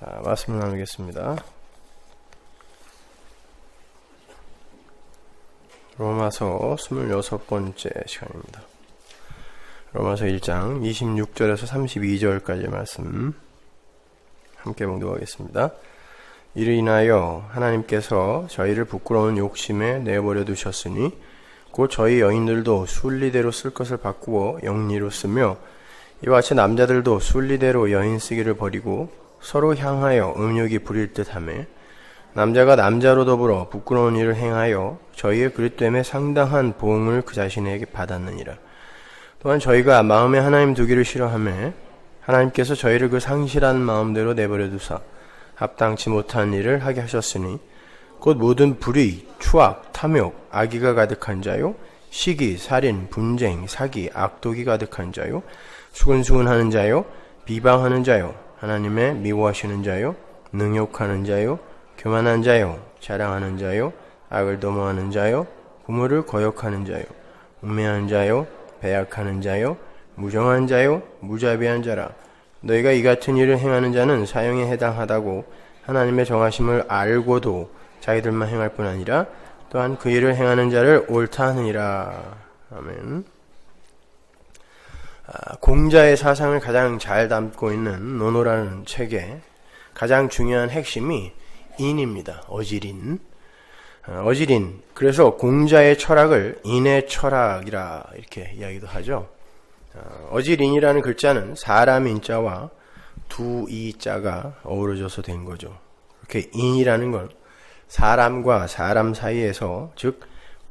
말씀을 나누겠습니다. 로마서 26번째 시간입니다. 로마서 1장 26절에서 32절까지의 말씀 함께 봉독하겠습니다. 이를 인하여 하나님께서 저희를 부끄러운 욕심에 내버려 두셨으니 곧 저희 여인들도 순리대로 쓸 것을 바꾸어 영리로 쓰며 이와 같이 남자들도 순리대로 여인 쓰기를 버리고 서로 향하여 음욕이 부릴 듯하며 남자가 남자로 더불어 부끄러운 일을 행하여 저희의 그릇됨에 상당한 보응을 그 자신에게 받았느니라. 또한 저희가 마음에 하나님 두기를 싫어하며 하나님께서 저희를 그 상실한 마음대로 내버려 두사 합당치 못한 일을 하게 하셨으니 곧 모든 불의, 추악, 탐욕, 악의가 가득한 자요 시기, 살인, 분쟁, 사기, 악독이 가득한 자요 수근수근하는 자요 비방하는 자요 하나님의 미워하시는 자요 능욕하는 자요 교만한 자요 자랑하는 자요 악을 도모하는 자요 부모를 거역하는 자요 음해하는 자요 배약하는 자요 무정한 자요 무자비한 자라. 너희가 이 같은 일을 행하는 자는 사형에 해당하다고 하나님의 정하심을 알고도 자기들만 행할 뿐 아니라 또한 그 일을 행하는 자를 옳다 하느니라. 아멘. 공자의 사상을 가장 잘 담고 있는 논어라는 책의 가장 중요한 핵심이 인입니다. 어질인. 그래서 공자의 철학을 인의 철학이라 이렇게 이야기도 하죠. 어질인이라는 글자는 사람 인자와 두 이자가 어우러져서 된 거죠. 이렇게 인이라는 건 사람과 사람 사이에서, 즉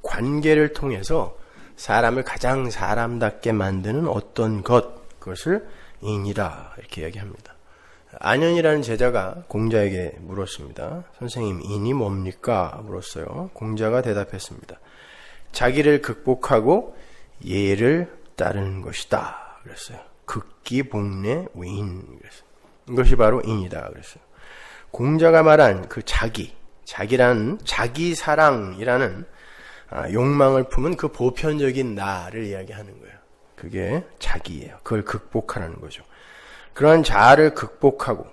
관계를 통해서 사람을 가장 사람답게 만드는 어떤 것, 그것을 인이라 이렇게 이야기합니다. 안현이라는 제자가 공자에게 물었습니다. 선생님, 인이 뭡니까? 물었어요. 공자가 대답했습니다. 자기를 극복하고 예를 따르는 것이다. 그랬어요. 극기복례 위인. 그랬어요. 이것이 바로 인이다. 그랬어요. 공자가 말한 그 자기라는 자기사랑이라는 욕망을 품은 그 보편적인 나를 이야기하는 거예요. 그게 자기예요. 그걸 극복하라는 거죠. 그러한 자아를 극복하고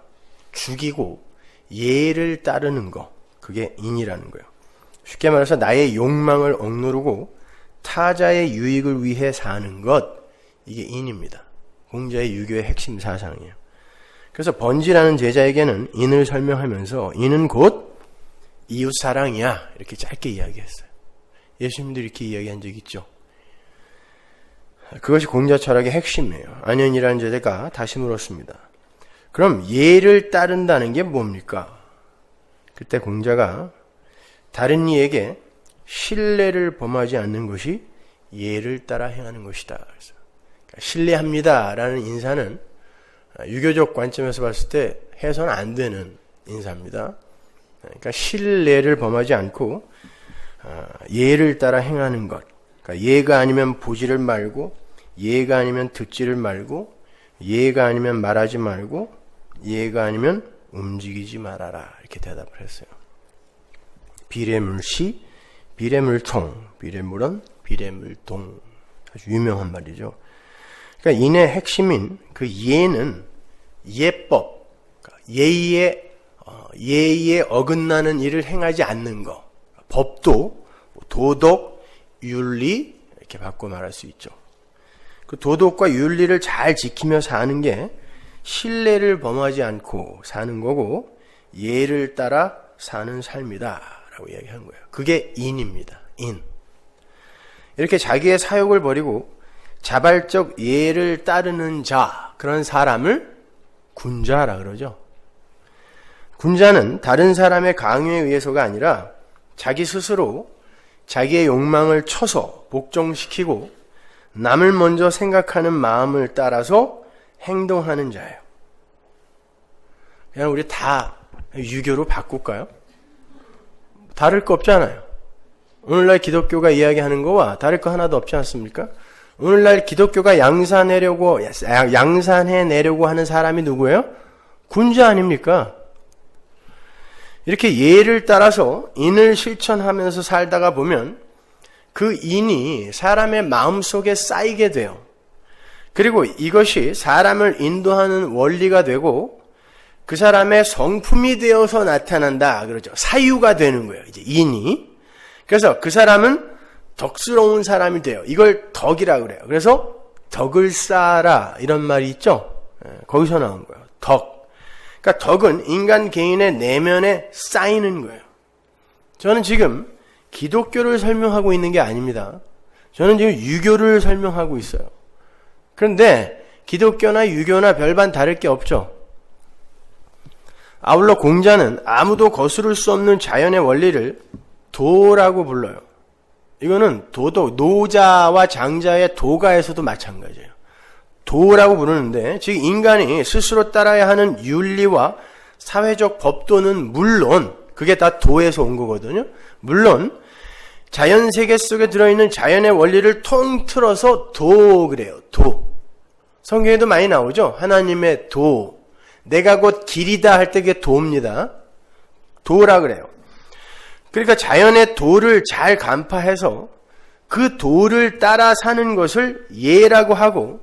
죽이고 예를 따르는 거, 그게 인이라는 거예요. 쉽게 말해서 나의 욕망을 억누르고 타자의 유익을 위해 사는 것, 이게 인입니다. 공자의 유교의 핵심 사상이에요. 그래서 번지라는 제자에게는 인을 설명하면서 인은 곧 이웃사랑이야, 이렇게 짧게 이야기했어요. 예수님도 이렇게 이야기한 적 있죠. 그것이 공자 철학의 핵심이에요. 안현이라는 제자가 다시 물었습니다. 그럼 예를 따른다는 게 뭡니까? 그때 공자가 다른 이에게 신뢰를 범하지 않는 것이 예를 따라 행하는 것이다. 그래서 신뢰합니다 라는 인사는 유교적 관점에서 봤을 때 해서는 안 되는 인사입니다. 그러니까 신뢰를 범하지 않고 예를 따라 행하는 것. 그러니까 예가 아니면 보지를 말고, 예가 아니면 듣지를 말고, 예가 아니면 말하지 말고, 예가 아니면 움직이지 말아라. 이렇게 대답을 했어요. 비례물시, 비례물통, 비례물언, 비례물동. 아주 유명한 말이죠. 그러니까 인의 핵심인 그 예는 예법, 그러니까 예의에 어긋나는 일을 행하지 않는 것. 법도, 도덕, 윤리, 이렇게 바꿔 말할 수 있죠. 그 도덕과 윤리를 잘 지키며 사는 게 신뢰를 범하지 않고 사는 거고 예를 따라 사는 삶이다 라고 이야기한 거예요. 그게 인입니다. 인. 이렇게 자기의 사욕을 버리고 자발적 예를 따르는 자, 그런 사람을 군자라 그러죠. 군자는 다른 사람의 강요에 의해서가 아니라 자기 스스로 자기의 욕망을 쳐서 복종시키고 남을 먼저 생각하는 마음을 따라서 행동하는 자예요. 그냥 우리 다 유교로 바꿀까요? 다를 거 없잖아요. 오늘날 기독교가 이야기하는 거와 다를 거 하나도 없지 않습니까? 오늘날 기독교가 양산해내려고 하는 사람이 누구예요? 군자 아닙니까? 이렇게 예를 따라서 인을 실천하면서 살다가 보면 그 인이 사람의 마음속에 쌓이게 돼요. 그리고 이것이 사람을 인도하는 원리가 되고 그 사람의 성품이 되어서 나타난다 그러죠. 사유가 되는 거예요. 이제 인이. 그래서 그 사람은 덕스러운 사람이 돼요. 이걸 덕이라고 그래요. 그래서 덕을 쌓아라 이런 말이 있죠. 거기서 나온 거예요. 덕. 그러니까 덕은 인간 개인의 내면에 쌓이는 거예요. 저는 지금 기독교를 설명하고 있는 게 아닙니다. 저는 지금 유교를 설명하고 있어요. 그런데 기독교나 유교나 별반 다를 게 없죠. 아울러 공자는 아무도 거스를 수 없는 자연의 원리를 도라고 불러요. 이거는 도덕, 노자와 장자의 도가에서도 마찬가지예요. 도라고 부르는데 즉 인간이 스스로 따라야 하는 윤리와 사회적 법도는 물론 그게 다 도에서 온 거거든요. 물론 자연세계 속에 들어있는 자연의 원리를 통틀어서 도 그래요. 도. 성경에도 많이 나오죠. 하나님의 도. 내가 곧 길이다 할 때 그게 도입니다. 도라 그래요. 그러니까 자연의 도를 잘 간파해서 그 도를 따라 사는 것을 예라고 하고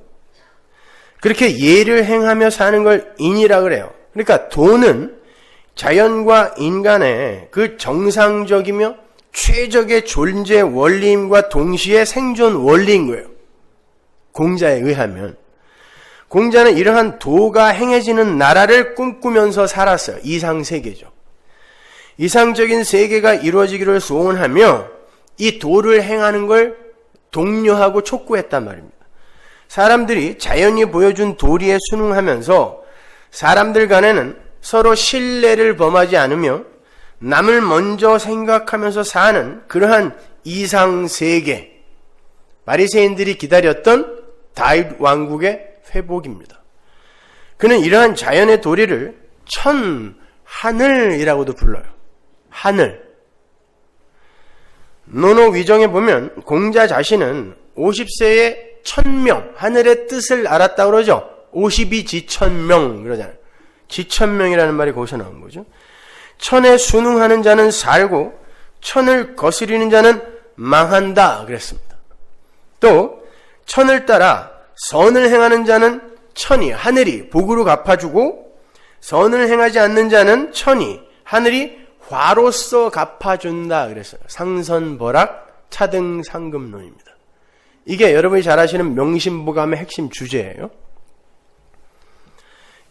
그렇게 예를 행하며 사는 걸 인이라 그래요. 그러니까 도는 자연과 인간의 그 정상적이며 최적의 존재 원리임과 동시에 생존 원리인 거예요. 공자에 의하면. 공자는 이러한 도가 행해지는 나라를 꿈꾸면서 살았어요. 이상세계죠. 이상적인 세계가 이루어지기를 소원하며 이 도를 행하는 걸 독려하고 촉구했단 말입니다. 사람들이 자연이 보여준 도리에 순응하면서 사람들 간에는 서로 신뢰를 범하지 않으며 남을 먼저 생각하면서 사는 그러한 이상세계, 바리새인들이 기다렸던 다윗 왕국의 회복입니다. 그는 이러한 자연의 도리를 천하늘이라고도 불러요. 하늘. 논어위정에 보면 공자 자신은 50세에 천명, 하늘의 뜻을 알았다고 그러죠. 50이 지천명 그러잖아요. 지천명이라는 말이 거기서 나온 거죠. 천에 순응하는 자는 살고 천을 거스리는 자는 망한다 그랬습니다. 또 천을 따라 선을 행하는 자는 천이, 하늘이 복으로 갚아주고 선을 행하지 않는 자는 천이, 하늘이 화로써 갚아준다 그랬어요. 상선벌악 차등상급론입니다. 이게 여러분이 잘 아시는 명심보감의 핵심 주제예요.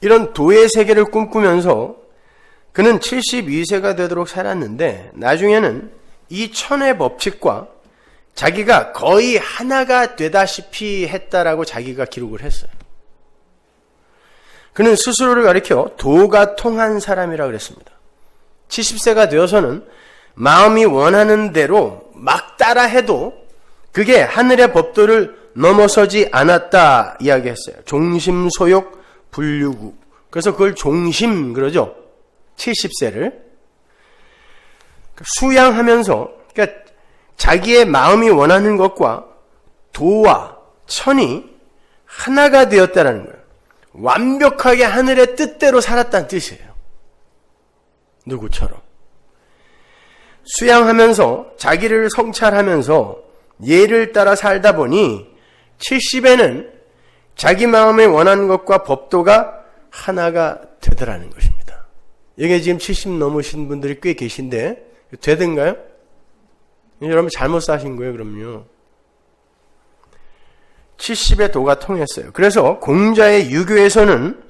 이런 도의 세계를 꿈꾸면서 그는 72세가 되도록 살았는데 나중에는 이 천의 법칙과 자기가 거의 하나가 되다시피 했다라고 자기가 기록을 했어요. 그는 스스로를 가리켜 도가 통한 사람이라고 그랬습니다. 70세가 되어서는 마음이 원하는 대로 막 따라해도 그게 하늘의 법도를 넘어서지 않았다 이야기했어요. 종심소욕 불유구. 그래서 그걸 종심 그러죠. 70세를 수양하면서 그러니까 자기의 마음이 원하는 것과 도와 천이 하나가 되었다는 거예요. 완벽하게 하늘의 뜻대로 살았다는 뜻이에요. 누구처럼. 수양하면서 자기를 성찰하면서 예를 따라 살다 보니 70에는 자기 마음에 원하는 것과 법도가 하나가 되더라는 것입니다. 여기 지금 70 넘으신 분들이 꽤 계신데 되던가요? 여러분 잘못 사신 거예요, 그럼요. 70의 도가 통했어요. 그래서 공자의 유교에서는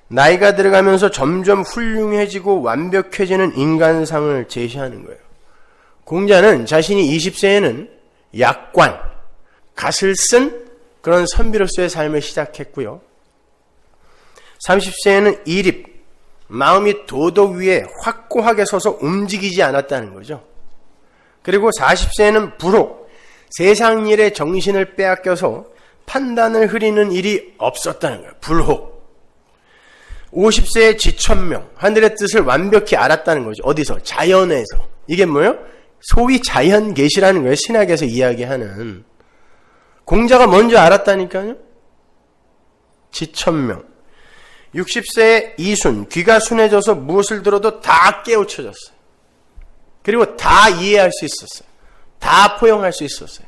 나이가 들어가면서 점점 훌륭해지고 완벽해지는 인간상을 제시하는 거예요. 공자는 자신이 20세에는 약관, 갓을 쓴 그런 선비로서의 삶을 시작했고요. 30세에는 이립, 마음이 도덕 위에 확고하게 서서 움직이지 않았다는 거죠. 그리고 40세에는 불혹, 세상 일에 정신을 빼앗겨서 판단을 흐리는 일이 없었다는 거예요. 불혹. 50세에 지천명, 하늘의 뜻을 완벽히 알았다는 거죠. 어디서? 자연에서. 이게 뭐예요? 소위 자연계시라는 거예요. 신학에서 이야기하는. 공자가 먼저 알았다니까요. 지천명. 60세에 이순, 귀가 순해져서 무엇을 들어도 다 깨우쳐졌어요. 그리고 다 이해할 수 있었어요. 다 포용할 수 있었어요.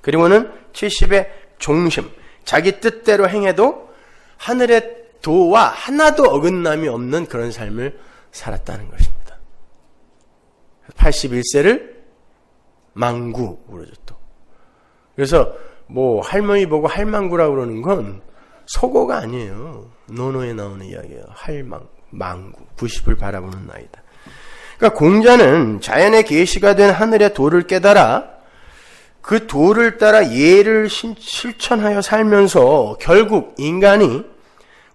그리고는 70의 종심, 자기 뜻대로 행해도 하늘의 도와 하나도 어긋남이 없는 그런 삶을 살았다는 것입니다. 81세를 망구 그러죠 또. 그래서 뭐 할머니 보고 할망구라고 그러는 건 속어가 아니에요. 논어에 나오는 이야기예요. 망구 90을 바라보는 나이다. 그러니까 공자는 자연의 계시가 된 하늘의 도를 깨달아 그 도를 따라 예를 실천하여 살면서 결국 인간이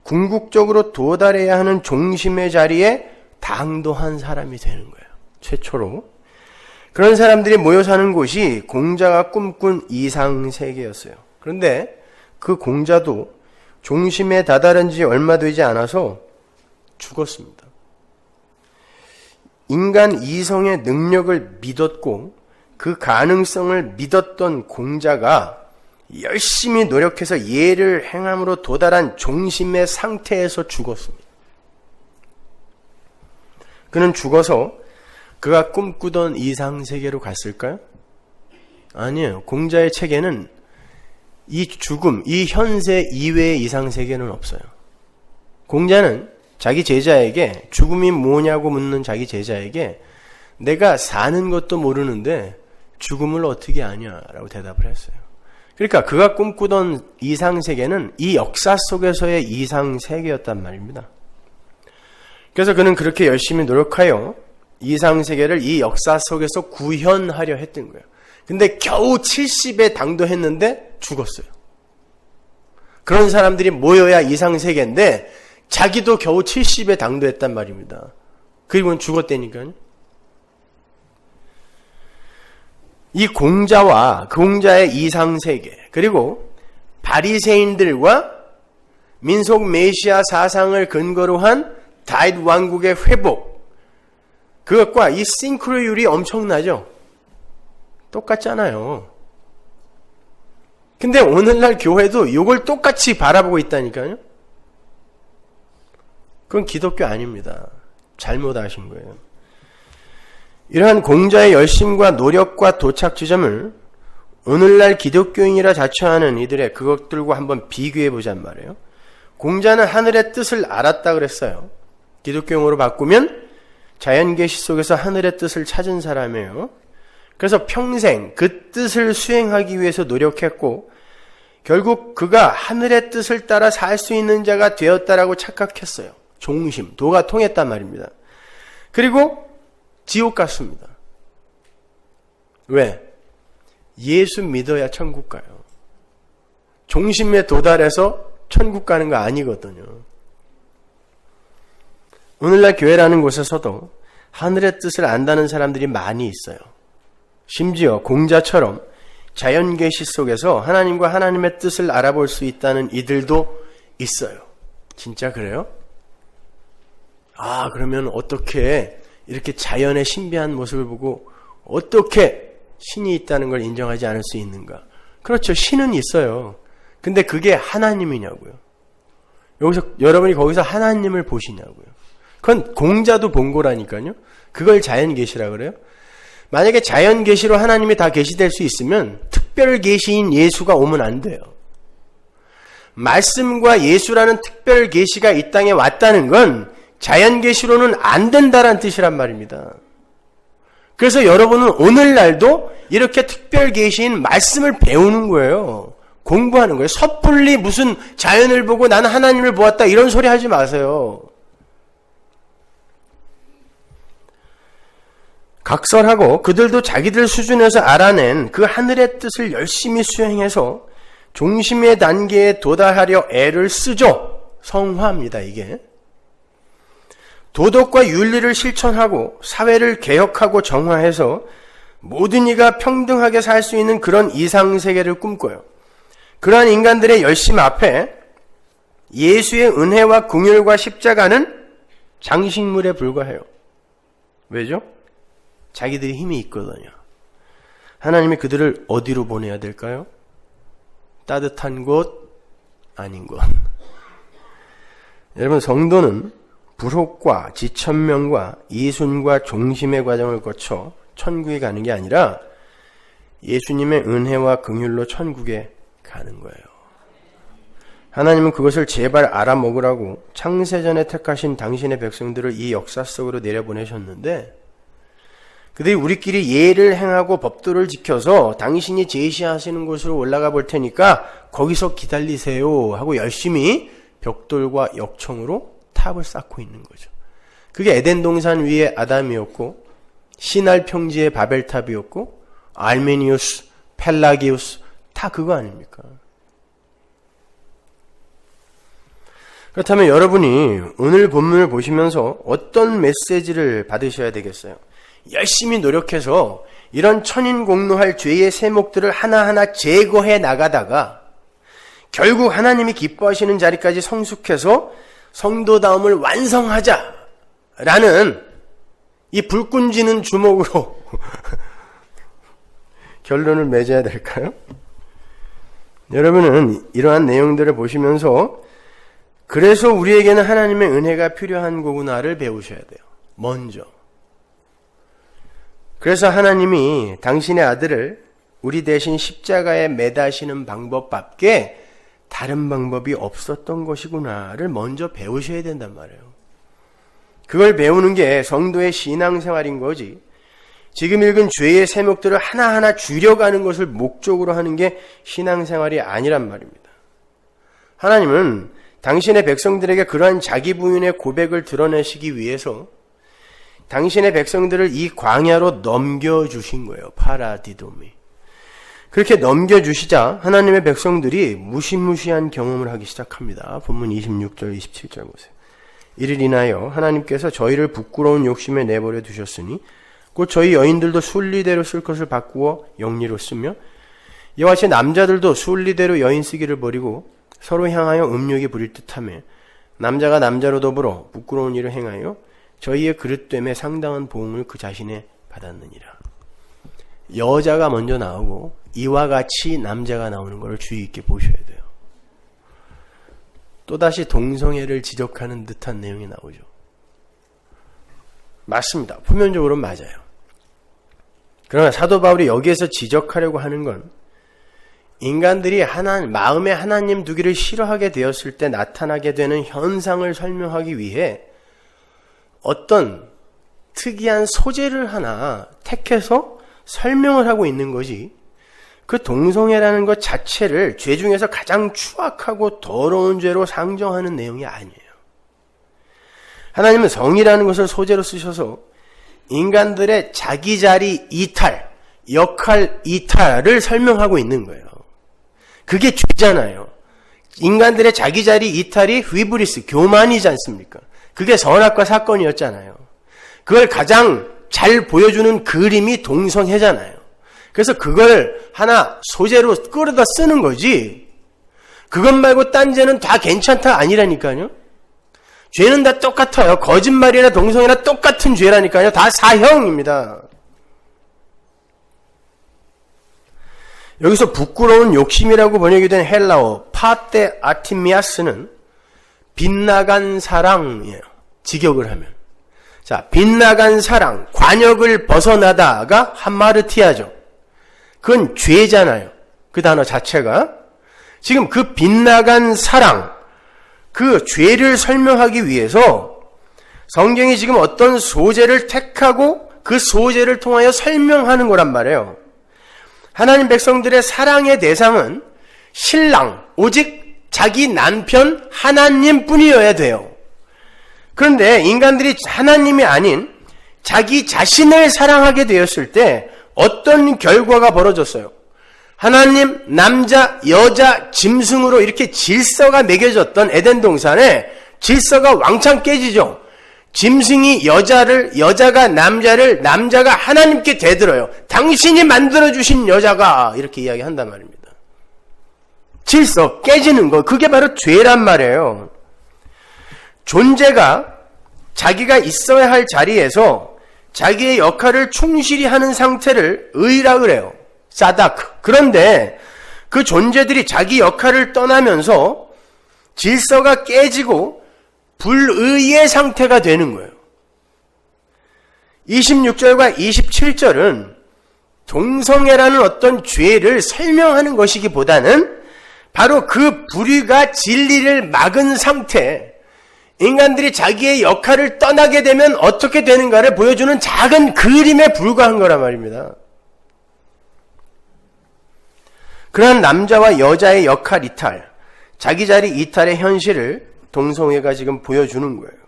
궁극적으로 도달해야 하는 종심의 자리에 당도한 사람이 되는 거예요. 최초로. 그런 사람들이 모여 사는 곳이 공자가 꿈꾼 이상세계였어요. 그런데 그 공자도 종심에 다다른 지 얼마 되지 않아서 죽었습니다. 인간 이성의 능력을 믿었고 그 가능성을 믿었던 공자가 열심히 노력해서 예를 행함으로 도달한 종심의 상태에서 죽었습니다. 그는 죽어서 그가 꿈꾸던 이상세계로 갔을까요? 아니에요. 공자의 책에는 이 죽음, 이 현세 이외의 이상세계는 없어요. 공자는 자기 제자에게 죽음이 뭐냐고 묻는 자기 제자에게 내가 사는 것도 모르는데 죽음을 어떻게 아냐라고 대답을 했어요. 그러니까 그가 꿈꾸던 이상세계는 이 역사 속에서의 이상세계였단 말입니다. 그래서 그는 그렇게 열심히 노력하여 이상세계를 이 역사 속에서 구현하려 했던 거예요. 근데 겨우 70에 당도했는데 죽었어요. 그런 사람들이 모여야 이상세계인데 자기도 겨우 70에 당도했단 말입니다. 그리고는 죽었다니까요. 이 공자와 공자의 이상세계 그리고 바리새인들과 민속 메시아 사상을 근거로 한 다윗 왕국의 회복 그것과 이 싱크로율이 엄청나죠. 똑같잖아요. 근데 오늘날 교회도 이걸 똑같이 바라보고 있다니까요. 그건 기독교 아닙니다. 잘못 아신 거예요. 이러한 공자의 열심과 노력과 도착 지점을 오늘날 기독교인이라 자처하는 이들의 그것들과 한번 비교해보자는 말이에요. 공자는 하늘의 뜻을 알았다 그랬어요. 기독교용어로 바꾸면 자연계시 속에서 하늘의 뜻을 찾은 사람이에요. 그래서 평생 그 뜻을 수행하기 위해서 노력했고 결국 그가 하늘의 뜻을 따라 살 수 있는 자가 되었다라고 착각했어요. 종심, 도가 통했단 말입니다. 그리고 지옥 갔습니다. 왜? 예수 믿어야 천국 가요. 종심에 도달해서 천국 가는 거 아니거든요. 오늘날 교회라는 곳에서도 하늘의 뜻을 안다는 사람들이 많이 있어요. 심지어 공자처럼 자연계시 속에서 하나님과 하나님의 뜻을 알아볼 수 있다는 이들도 있어요. 진짜 그래요? 그러면 어떻게 이렇게 자연의 신비한 모습을 보고 어떻게 신이 있다는 걸 인정하지 않을 수 있는가? 그렇죠. 신은 있어요. 근데 그게 하나님이냐고요. 여러분이 거기서 하나님을 보시냐고요. 그건 공자도 본 거라니까요. 그걸 자연계시라 그래요. 만약에 자연계시로 하나님이 다 계시될 수 있으면 특별계시인 예수가 오면 안 돼요. 말씀과 예수라는 특별계시가 이 땅에 왔다는 건 자연계시로는 안 된다는 뜻이란 말입니다. 그래서 여러분은 오늘날도 이렇게 특별계시인 말씀을 배우는 거예요. 공부하는 거예요. 섣불리 무슨 자연을 보고 나는 하나님을 보았다 이런 소리 하지 마세요. 각설하고 그들도 자기들 수준에서 알아낸 그 하늘의 뜻을 열심히 수행해서 종심의 단계에 도달하려 애를 쓰죠. 성화입니다, 이게. 도덕과 윤리를 실천하고 사회를 개혁하고 정화해서 모든 이가 평등하게 살 수 있는 그런 이상세계를 꿈꿔요. 그러한 인간들의 열심 앞에 예수의 은혜와 긍휼과 십자가는 장식물에 불과해요. 왜죠? 자기들이 힘이 있거든요. 하나님이 그들을 어디로 보내야 될까요? 따뜻한 곳, 아닌 곳. 여러분, 성도는 불혹과 지천명과 이순과 종심의 과정을 거쳐 천국에 가는 게 아니라 예수님의 은혜와 긍휼로 천국에 가는 거예요. 하나님은 그것을 제발 알아먹으라고 창세전에 택하신 당신의 백성들을 이 역사 속으로 내려보내셨는데, 그들이 우리끼리 예를 행하고 법도를 지켜서 당신이 제시하시는 곳으로 올라가 볼 테니까 거기서 기다리세요 하고 열심히 벽돌과 역청으로 탑을 쌓고 있는 거죠. 그게 에덴 동산 위에 아담이었고, 시날 평지의 바벨탑이었고, 알메니우스, 펠라기우스 다 그거 아닙니까? 그렇다면 여러분이 오늘 본문을 보시면서 어떤 메시지를 받으셔야 되겠어요? 열심히 노력해서 이런 천인공노할 죄의 세목들을 하나하나 제거해 나가다가 결국 하나님이 기뻐하시는 자리까지 성숙해서 성도다움을 완성하자라는 이 불끈 쥐는 주먹으로 결론을 맺어야 될까요? 여러분은 이러한 내용들을 보시면서 그래서 우리에게는 하나님의 은혜가 필요한 거구나를 배우셔야 돼요. 먼저. 그래서 하나님이 당신의 아들을 우리 대신 십자가에 매다시는 방법밖에 다른 방법이 없었던 것이구나를 먼저 배우셔야 된단 말이에요. 그걸 배우는 게 성도의 신앙생활인 거지. 지금 읽은 죄의 세목들을 하나하나 줄여가는 것을 목적으로 하는 게 신앙생활이 아니란 말입니다. 하나님은 당신의 백성들에게 그러한 자기 부인의 고백을 드러내시기 위해서 당신의 백성들을 이 광야로 넘겨주신 거예요. 파라디돔이. 그렇게 넘겨주시자 하나님의 백성들이 무시무시한 경험을 하기 시작합니다. 본문 26절, 27절 보세요. 이를 인하여 하나님께서 저희를 부끄러운 욕심에 내버려 두셨으니 곧 저희 여인들도 순리대로 쓸 것을 바꾸어 영리로 쓰며 이와 같이 남자들도 순리대로 여인 쓰기를 버리고 서로 향하여 음욕이 부릴 듯하며 남자가 남자로 더불어 부끄러운 일을 행하여 저희의 그릇됨에 상당한 보응을 그 자신에 받았느니라. 여자가 먼저 나오고 이와 같이 남자가 나오는 것을 주의 있게 보셔야 돼요. 또다시 동성애를 지적하는 듯한 내용이 나오죠. 맞습니다. 표면적으로는 맞아요. 그러나 사도 바울이 여기에서 지적하려고 하는 건 인간들이 마음에 하나님 두기를 싫어하게 되었을 때 나타나게 되는 현상을 설명하기 위해 어떤 특이한 소재를 하나 택해서 설명을 하고 있는 거지, 그 동성애라는 것 자체를 죄 중에서 가장 추악하고 더러운 죄로 상정하는 내용이 아니에요. 하나님은 성이라는 것을 소재로 쓰셔서 인간들의 자기 자리 이탈, 역할 이탈을 설명하고 있는 거예요. 그게 죄잖아요. 인간들의 자기 자리 이탈이 휘브리스, 교만이지 않습니까? 그게 선악과 사건이었잖아요. 그걸 가장 잘 보여주는 그림이 동성애잖아요. 그래서 그걸 하나 소재로 끌어다 쓰는 거지, 그것 말고 딴 죄는 다 괜찮다 아니라니까요. 죄는 다 똑같아요. 거짓말이나 동성애나 똑같은 죄라니까요. 다 사형입니다. 여기서 부끄러운 욕심이라고 번역이 된 헬라어 파테 아티미아스는 빗나간 사랑이에요. 직역을 하면. 자, 빗나간 사랑, 관역을 벗어나다가 하마르티아죠. 그건 죄잖아요. 그 단어 자체가. 지금 그 빗나간 사랑, 그 죄를 설명하기 위해서 성경이 지금 어떤 소재를 택하고 그 소재를 통하여 설명하는 거란 말이에요. 하나님 백성들의 사랑의 대상은 신랑, 오직 자기 남편 하나님 뿐이어야 돼요. 그런데 인간들이 하나님이 아닌 자기 자신을 사랑하게 되었을 때 어떤 결과가 벌어졌어요? 하나님, 남자, 여자, 짐승으로 이렇게 질서가 매겨졌던 에덴 동산에 질서가 왕창 깨지죠. 짐승이 여자를, 여자가 남자를, 남자가 하나님께 대들어요. 당신이 만들어주신 여자가, 이렇게 이야기한단 말입니다. 질서 깨지는 거, 그게 바로 죄란 말이에요. 존재가 자기가 있어야 할 자리에서 자기의 역할을 충실히 하는 상태를 의라 그래요. 사다크. 그런데 그 존재들이 자기 역할을 떠나면서 질서가 깨지고 불의의 상태가 되는 거예요. 26절과 27절은 동성애라는 어떤 죄를 설명하는 것이기보다는 바로 그 불의가 진리를 막은 상태, 인간들이 자기의 역할을 떠나게 되면 어떻게 되는가를 보여주는 작은 그림에 불과한 거란 말입니다. 그러한 남자와 여자의 역할 이탈, 자기 자리 이탈의 현실을 동성애가 지금 보여주는 거예요.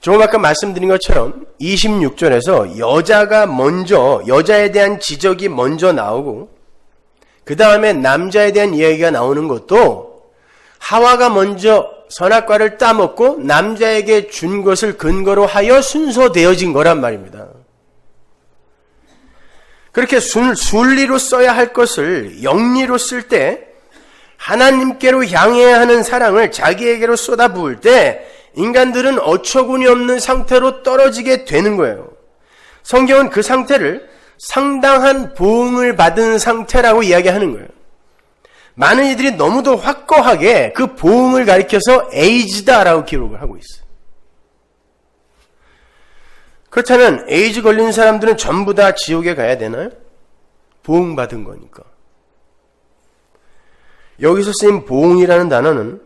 조금 아까 말씀드린 것처럼 26절에서 여자가 먼저, 여자에 대한 지적이 먼저 나오고 그 다음에 남자에 대한 이야기가 나오는 것도 하와가 먼저 선악과를 따먹고 남자에게 준 것을 근거로 하여 순서되어진 거란 말입니다. 그렇게 순리로 써야 할 것을 영리로 쓸 때, 하나님께로 향해야 하는 사랑을 자기에게로 쏟아부을 때 인간들은 어처구니 없는 상태로 떨어지게 되는 거예요. 성경은 그 상태를 상당한 보응을 받은 상태라고 이야기하는 거예요. 많은 이들이 너무도 확고하게 그 보응을 가리켜서 에이즈다라고 기록을 하고 있어요. 그렇다면 에이즈 걸린 사람들은 전부 다 지옥에 가야 되나요? 보응받은 거니까. 여기서 쓰인 보응이라는 단어는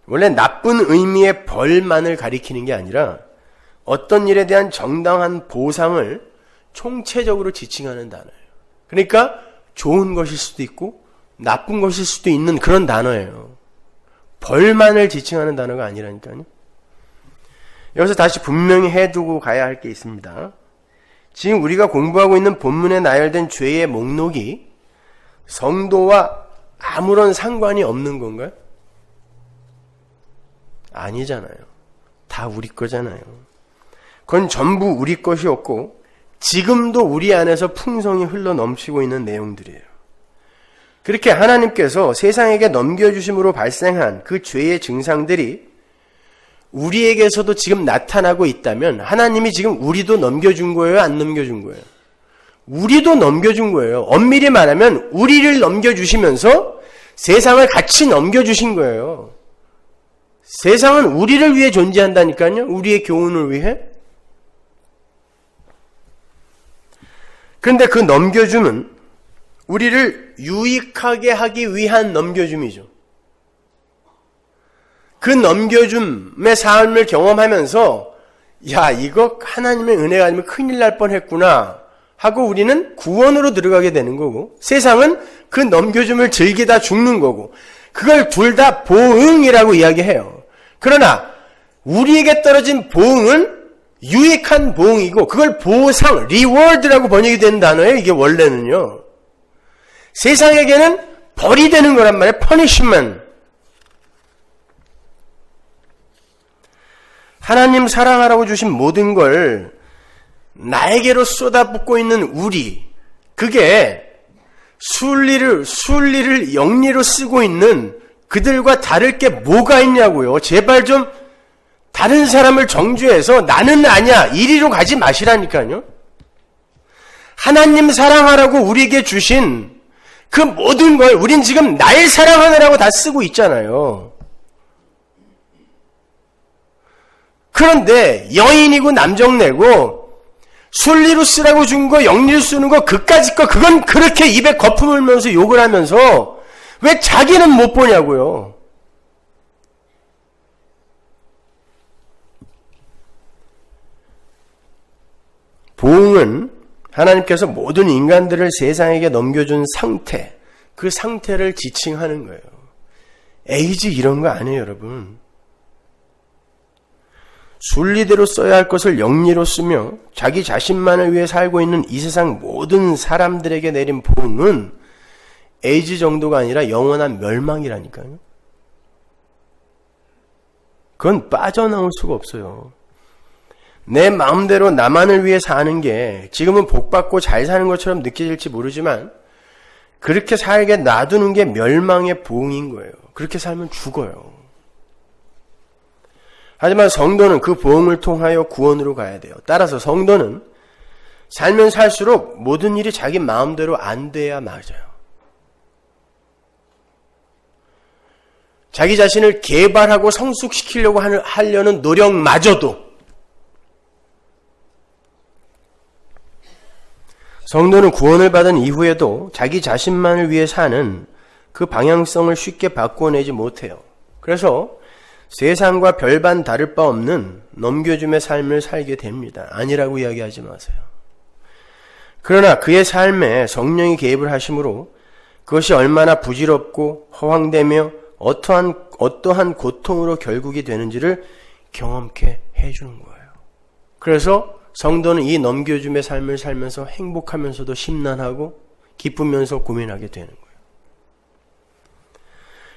원래 나쁜 의미의 벌만을 가리키는 게 아니라 어떤 일에 대한 정당한 보상을 총체적으로 지칭하는 단어예요. 그러니까 좋은 것일 수도 있고 나쁜 것일 수도 있는 그런 단어예요. 벌만을 지칭하는 단어가 아니라니까요. 여기서 다시 분명히 해두고 가야 할 게 있습니다. 지금 우리가 공부하고 있는 본문에 나열된 죄의 목록이 성도와 아무런 상관이 없는 건가요? 아니잖아요. 다 우리 거잖아요. 그건 전부 우리 것이었고 지금도 우리 안에서 풍성히 흘러 넘치고 있는 내용들이에요. 그렇게 하나님께서 세상에게 넘겨주심으로 발생한 그 죄의 증상들이 우리에게서도 지금 나타나고 있다면 하나님이 지금 우리도 넘겨준 거예요? 안 넘겨준 거예요? 우리도 넘겨준 거예요. 엄밀히 말하면 우리를 넘겨주시면서 세상을 같이 넘겨주신 거예요. 세상은 우리를 위해 존재한다니까요. 우리의 교훈을 위해. 그런데 그 넘겨줌은 우리를 유익하게 하기 위한 넘겨줌이죠. 그 넘겨줌의 삶을 경험하면서 야, 이거 하나님의 은혜가 아니면 큰일 날 뻔했구나 하고 우리는 구원으로 들어가게 되는 거고, 세상은 그 넘겨줌을 즐기다 죽는 거고, 그걸 둘 다 보응이라고 이야기해요. 그러나 우리에게 떨어진 보응은 유익한 보응이고 그걸 보상, 리워드라고 번역이 되는 단어예요. 이게 원래는요. 세상에게는 벌이 되는 거란 말이에요. 퍼니시먼트. 하나님 사랑하라고 주신 모든 걸 나에게로 쏟아붓고 있는 우리, 그게 순리를 영리로 쓰고 있는 그들과 다를 게 뭐가 있냐고요. 제발 좀 다른 사람을 정죄해서 나는 아니야 이리로 가지 마시라니까요. 하나님 사랑하라고 우리에게 주신 그 모든 걸 우린 지금 날 사랑하느라고 다 쓰고 있잖아요. 그런데 여인이고 남정네고 순리로 쓰라고 준 거, 영리로 쓰는 거, 그까짓 거, 그건 그렇게 입에 거품 물면서 욕을 하면서 왜 자기는 못 보냐고요. 보응은 하나님께서 모든 인간들을 세상에게 넘겨준 상태, 그 상태를 지칭하는 거예요. 에이즈 이런 거 아니에요, 여러분. 순리대로 써야 할 것을 영리로 쓰며 자기 자신만을 위해 살고 있는 이 세상 모든 사람들에게 내린 보응은 에이즈 정도가 아니라 영원한 멸망이라니까요. 그건 빠져나올 수가 없어요. 내 마음대로 나만을 위해 사는 게 지금은 복받고 잘 사는 것처럼 느껴질지 모르지만 그렇게 살게 놔두는 게 멸망의 보응인 거예요. 그렇게 살면 죽어요. 하지만 성도는 그 보응을 통하여 구원으로 가야 돼요. 따라서 성도는 살면 살수록 모든 일이 자기 마음대로 안 돼야 맞아요. 자기 자신을 개발하고 성숙시키려고 하려는 노력마저도 성도는 구원을 받은 이후에도 자기 자신만을 위해 사는 그 방향성을 쉽게 바꿔내지 못해요. 그래서 세상과 별반 다를 바 없는 넘겨줌의 삶을 살게 됩니다. 아니라고 이야기하지 마세요. 그러나 그의 삶에 성령이 개입을 하심으로 그것이 얼마나 부질없고 허황되며 어떠한 고통으로 결국이 되는지를 경험케 해주는 거예요. 그래서 성도는 이 넘겨줌의 삶을 살면서 행복하면서도 심란하고 기쁘면서 고민하게 되는 거예요.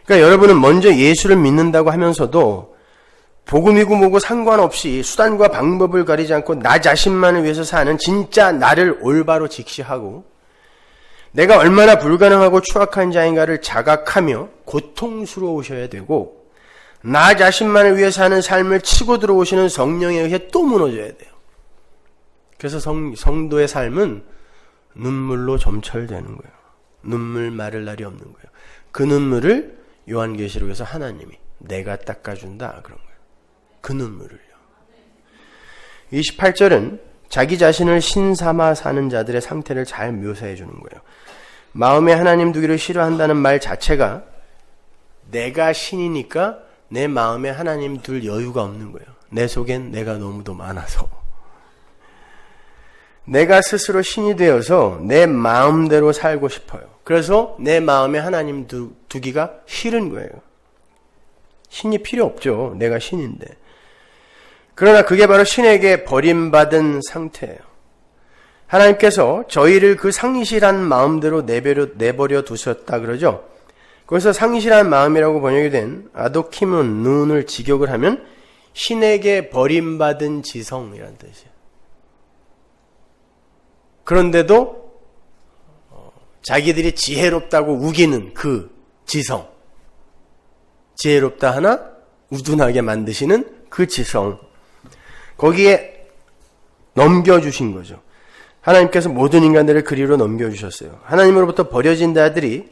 그러니까 여러분은 먼저 예수를 믿는다고 하면서도 복음이고 뭐고 상관없이 수단과 방법을 가리지 않고 나 자신만을 위해서 사는 진짜 나를 올바로 직시하고 내가 얼마나 불가능하고 추악한 자인가를 자각하며 고통스러우셔야 되고 나 자신만을 위해 사는 삶을 치고 들어오시는 성령에 의해 또 무너져야 돼요. 그래서 성도의 삶은 눈물로 점철되는 거예요. 눈물 마를 날이 없는 거예요. 그 눈물을 요한계시록에서 하나님이 내가 닦아준다 그런 거예요. 그 눈물을요. 28절은 자기 자신을 신삼아 사는 자들의 상태를 잘 묘사해 주는 거예요. 마음에 하나님 두기를 싫어한다는 말 자체가 내가 신이니까 내 마음에 하나님 둘 여유가 없는 거예요. 내 속엔 내가 너무도 많아서. 내가 스스로 신이 되어서 내 마음대로 살고 싶어요. 그래서 내 마음에 하나님 두기가 싫은 거예요. 신이 필요 없죠. 내가 신인데. 그러나 그게 바로 신에게 버림받은 상태예요. 하나님께서 저희를 그 상실한 마음대로 내버려 두셨다 그러죠. 거기서 상실한 마음이라고 번역이 된 아도키문 눈을 직역을 하면 신에게 버림받은 지성이라는 뜻이에요. 그런데도 자기들이 지혜롭다고 우기는 그 지성, 지혜롭다 하나 우둔하게 만드시는 그 지성, 거기에 넘겨주신 거죠. 하나님께서 모든 인간들을 그리로 넘겨주셨어요. 하나님으로부터 버려진 자들이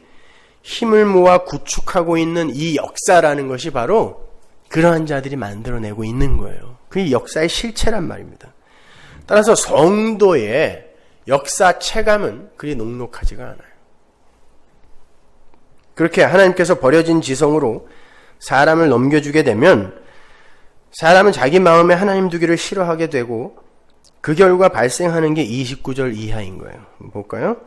힘을 모아 구축하고 있는 이 역사라는 것이 바로 그러한 자들이 만들어내고 있는 거예요. 그게 역사의 실체란 말입니다. 따라서 성도의 역사 체감은 그리 녹록하지가 않아요. 그렇게 하나님께서 버려진 지성으로 사람을 넘겨주게 되면 사람은 자기 마음에 하나님 두기를 싫어하게 되고 그 결과 발생하는 게 29절 이하인 거예요. 볼까요?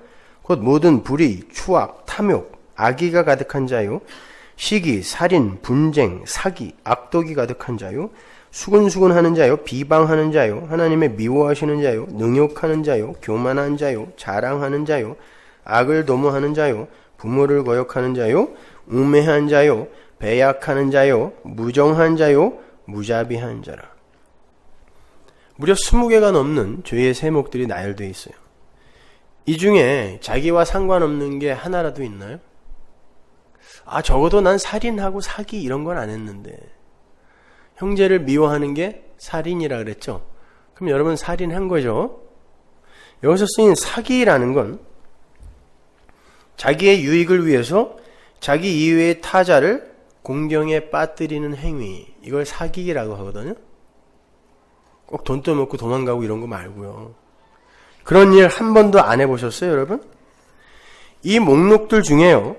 곧 모든 불의, 추악, 탐욕, 악의가 가득한 자요, 시기, 살인, 분쟁, 사기, 악독이 가득한 자요, 수근수근하는 자요, 비방하는 자요, 하나님의 미워하시는 자요, 능욕하는 자요, 교만한 자요, 자랑하는 자요, 악을 도모하는 자요, 부모를 거역하는 자요, 우매한 자요, 배약하는 자요, 무정한 자요, 무자비한 자라. 무려 20개가 넘는 죄의 세목들이 나열되어 있어요. 이 중에 자기와 상관없는 게 하나라도 있나요? 적어도 난 살인하고 사기 이런 건 안 했는데. 형제를 미워하는 게 살인이라 그랬죠? 그럼 여러분 살인한 거죠? 여기서 쓰인 사기라는 건 자기의 유익을 위해서 자기 이외의 타자를 공경에 빠뜨리는 행위, 이걸 사기라고 하거든요. 꼭 돈 떠먹고 도망가고 이런 거 말고요. 그런 일 한 번도 안 해보셨어요, 여러분? 이 목록들 중에요,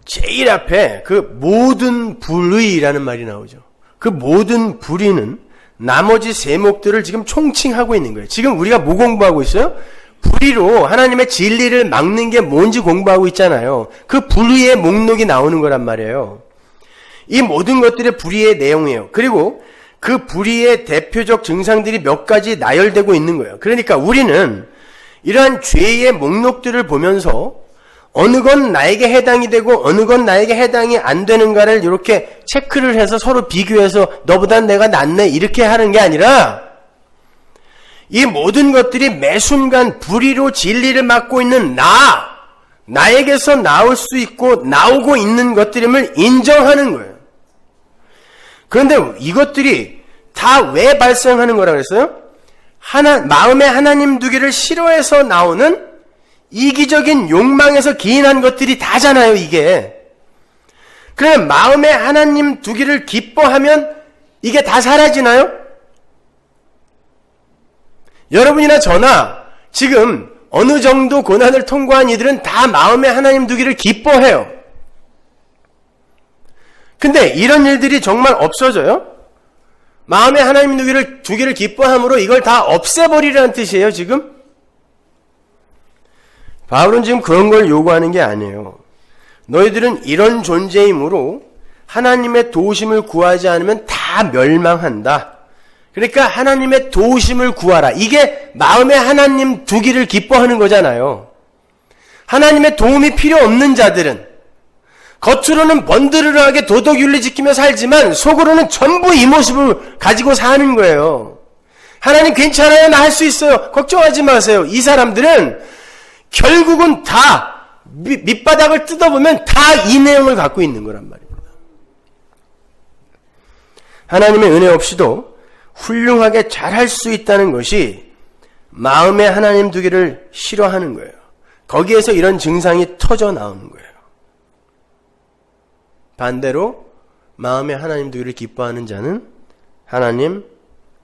제일 앞에 그 모든 불의라는 말이 나오죠. 그 모든 불의는 나머지 세목들을 지금 총칭하고 있는 거예요. 지금 우리가 뭐 공부하고 있어요? 불의로 하나님의 진리를 막는 게 뭔지 공부하고 있잖아요. 그 불의의 목록이 나오는 거란 말이에요. 이 모든 것들이 불의의 내용이에요. 그리고 그 불의의 대표적 증상들이 몇 가지 나열되고 있는 거예요. 그러니까 우리는 이러한 죄의 목록들을 보면서 어느 건 나에게 해당이 되고 어느 건 나에게 해당이 안 되는가를 이렇게 체크를 해서 서로 비교해서 너보단 내가 낫네 이렇게 하는 게 아니라 이 모든 것들이 매 순간 불의로 진리를 막고 있는 나에게서 나올 수 있고 나오고 있는 것들임을 인정하는 거예요. 그런데 이것들이 다 왜 발생하는 거라고 했어요? 마음에 하나님 두기를 싫어해서 나오는 이기적인 욕망에서 기인한 것들이 다잖아요, 이게. 그러면 마음에 하나님 두기를 기뻐하면 이게 다 사라지나요? 여러분이나 저나 지금 어느 정도 고난을 통과한 이들은 다 마음에 하나님 두기를 기뻐해요. 근데 이런 일들이 정말 없어져요? 마음에 하나님 두기를 기뻐함으로 이걸 다 없애버리라는 뜻이에요, 지금? 바울은 지금 그런 걸 요구하는 게 아니에요. 너희들은 이런 존재이므로 하나님의 도우심을 구하지 않으면 다 멸망한다. 그러니까 하나님의 도우심을 구하라. 이게 마음에 하나님 두기를 기뻐하는 거잖아요. 하나님의 도움이 필요 없는 자들은 겉으로는 번드르르하게 도덕윤리 지키며 살지만 속으로는 전부 이 모습을 가지고 사는 거예요. 하나님 괜찮아요. 나 할 수 있어요. 걱정하지 마세요. 이 사람들은 결국은 다 밑바닥을 뜯어보면 다 이 내용을 갖고 있는 거란 말입니다. 하나님의 은혜 없이도 훌륭하게 잘할 수 있다는 것이 마음에 하나님 두기를 싫어하는 거예요. 거기에서 이런 증상이 터져 나오는 거예요. 반대로 마음에 하나님 두기를 기뻐하는 자는 하나님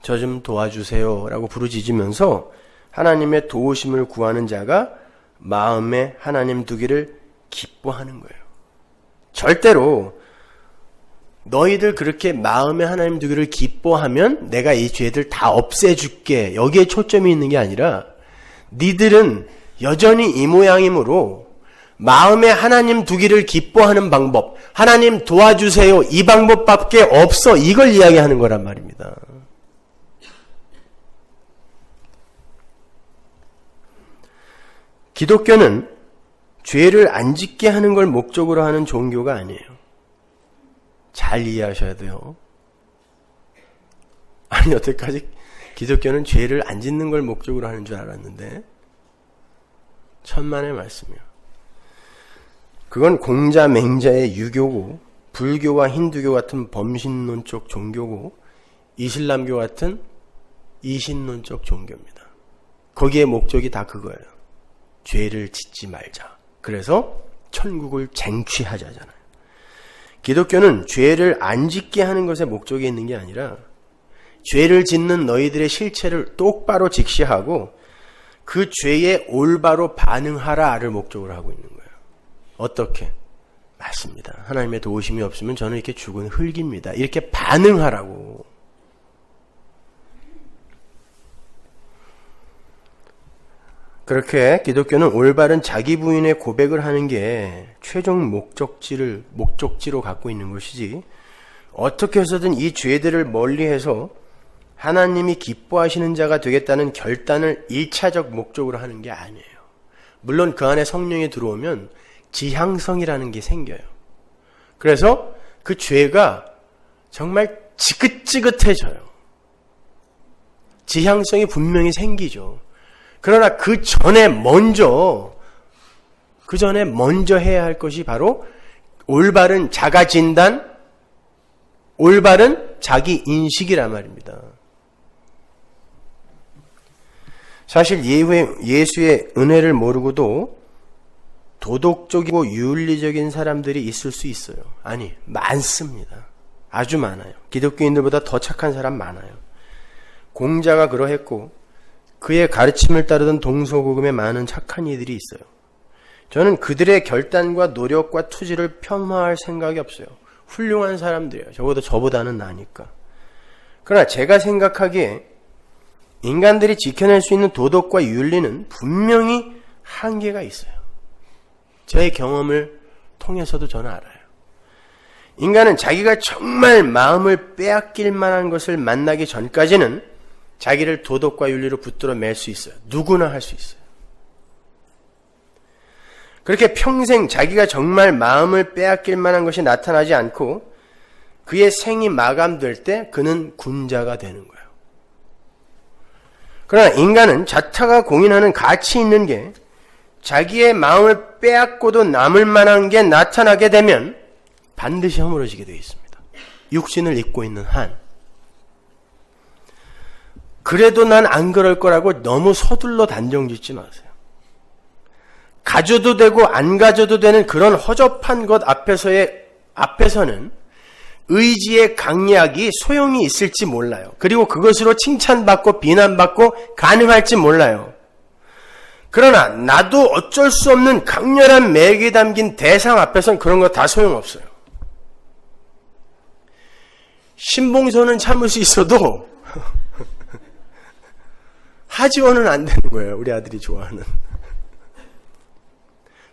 저 좀 도와주세요 라고 부르짖으면서 하나님의 도우심을 구하는 자가 마음에 하나님 두기를 기뻐하는 거예요. 절대로 너희들 그렇게 마음에 하나님 두기를 기뻐하면 내가 이 죄들 다 없애줄게 여기에 초점이 있는 게 아니라 니들은 여전히 이 모양이므로 마음에 하나님 두기를 기뻐하는 방법, 하나님 도와주세요 이 방법밖에 없어 이걸 이야기하는 거란 말입니다. 기독교는 죄를 안 짓게 하는 걸 목적으로 하는 종교가 아니에요. 잘 이해하셔야 돼요. 아니 여태까지 기독교는 죄를 안 짓는 걸 목적으로 하는 줄 알았는데 천만의 말씀이에요. 그건 공자맹자의 유교고 불교와 힌두교 같은 범신론적 종교고 이슬람교 같은 이신론적 종교입니다. 거기에 목적이 다 그거예요. 죄를 짓지 말자. 그래서 천국을 쟁취하자잖아요. 기독교는 죄를 안 짓게 하는 것에 목적이 있는 게 아니라 죄를 짓는 너희들의 실체를 똑바로 직시하고 그 죄에 올바로 반응하라를 목적으로 하고 있는 거예요. 어떻게? 맞습니다. 하나님의 도우심이 없으면 저는 이렇게 죽은 흙입니다. 이렇게 반응하라고. 그렇게 기독교는 올바른 자기 부인의 고백을 하는 게 최종 목적지로 갖고 있는 것이지 어떻게 해서든 이 죄들을 멀리해서 하나님이 기뻐하시는 자가 되겠다는 결단을 1차적 목적으로 하는 게 아니에요. 물론 그 안에 성령이 들어오면 지향성이라는 게 생겨요. 그래서 그 죄가 정말 지긋지긋해져요. 지향성이 분명히 생기죠. 그러나 그 전에 먼저 해야 할 것이 바로 올바른 자가 진단, 올바른 자기 인식이란 말입니다. 사실 예수의 은혜를 모르고도 도덕적이고 윤리적인 사람들이 있을 수 있어요. 아니, 많습니다. 아주 많아요. 기독교인들보다 더 착한 사람 많아요. 공자가 그러했고 그의 가르침을 따르던 동서고금의 많은 착한 이들이 있어요. 저는 그들의 결단과 노력과 투지를 폄하할 생각이 없어요. 훌륭한 사람들이에요. 적어도 저보다는 나니까. 그러나 제가 생각하기에 인간들이 지켜낼 수 있는 도덕과 윤리는 분명히 한계가 있어요. 저의 경험을 통해서도 저는 알아요. 인간은 자기가 정말 마음을 빼앗길 만한 것을 만나기 전까지는 자기를 도덕과 윤리로 붙들어 맬 수 있어요. 누구나 할 수 있어요. 그렇게 평생 자기가 정말 마음을 빼앗길 만한 것이 나타나지 않고 그의 생이 마감될 때 그는 군자가 되는 거예요. 그러나 인간은 자타가 공인하는 가치 있는 게 자기의 마음을 빼앗고도 남을 만한 게 나타나게 되면 반드시 허물어지게 되어 있습니다. 육신을 입고 있는 한. 그래도 난 안 그럴 거라고 너무 서둘러 단정 짓지 마세요. 가져도 되고 안 가져도 되는 그런 허접한 것 앞에서는 의지의 강약이 소용이 있을지 몰라요. 그리고 그것으로 칭찬받고 비난받고 가능할지 몰라요. 그러나 나도 어쩔 수 없는 강렬한 맥이 담긴 대상 앞에서는 그런 거 다 소용없어요. 신봉선은 참을 수 있어도 하지원은 안 되는 거예요. 우리 아들이 좋아하는.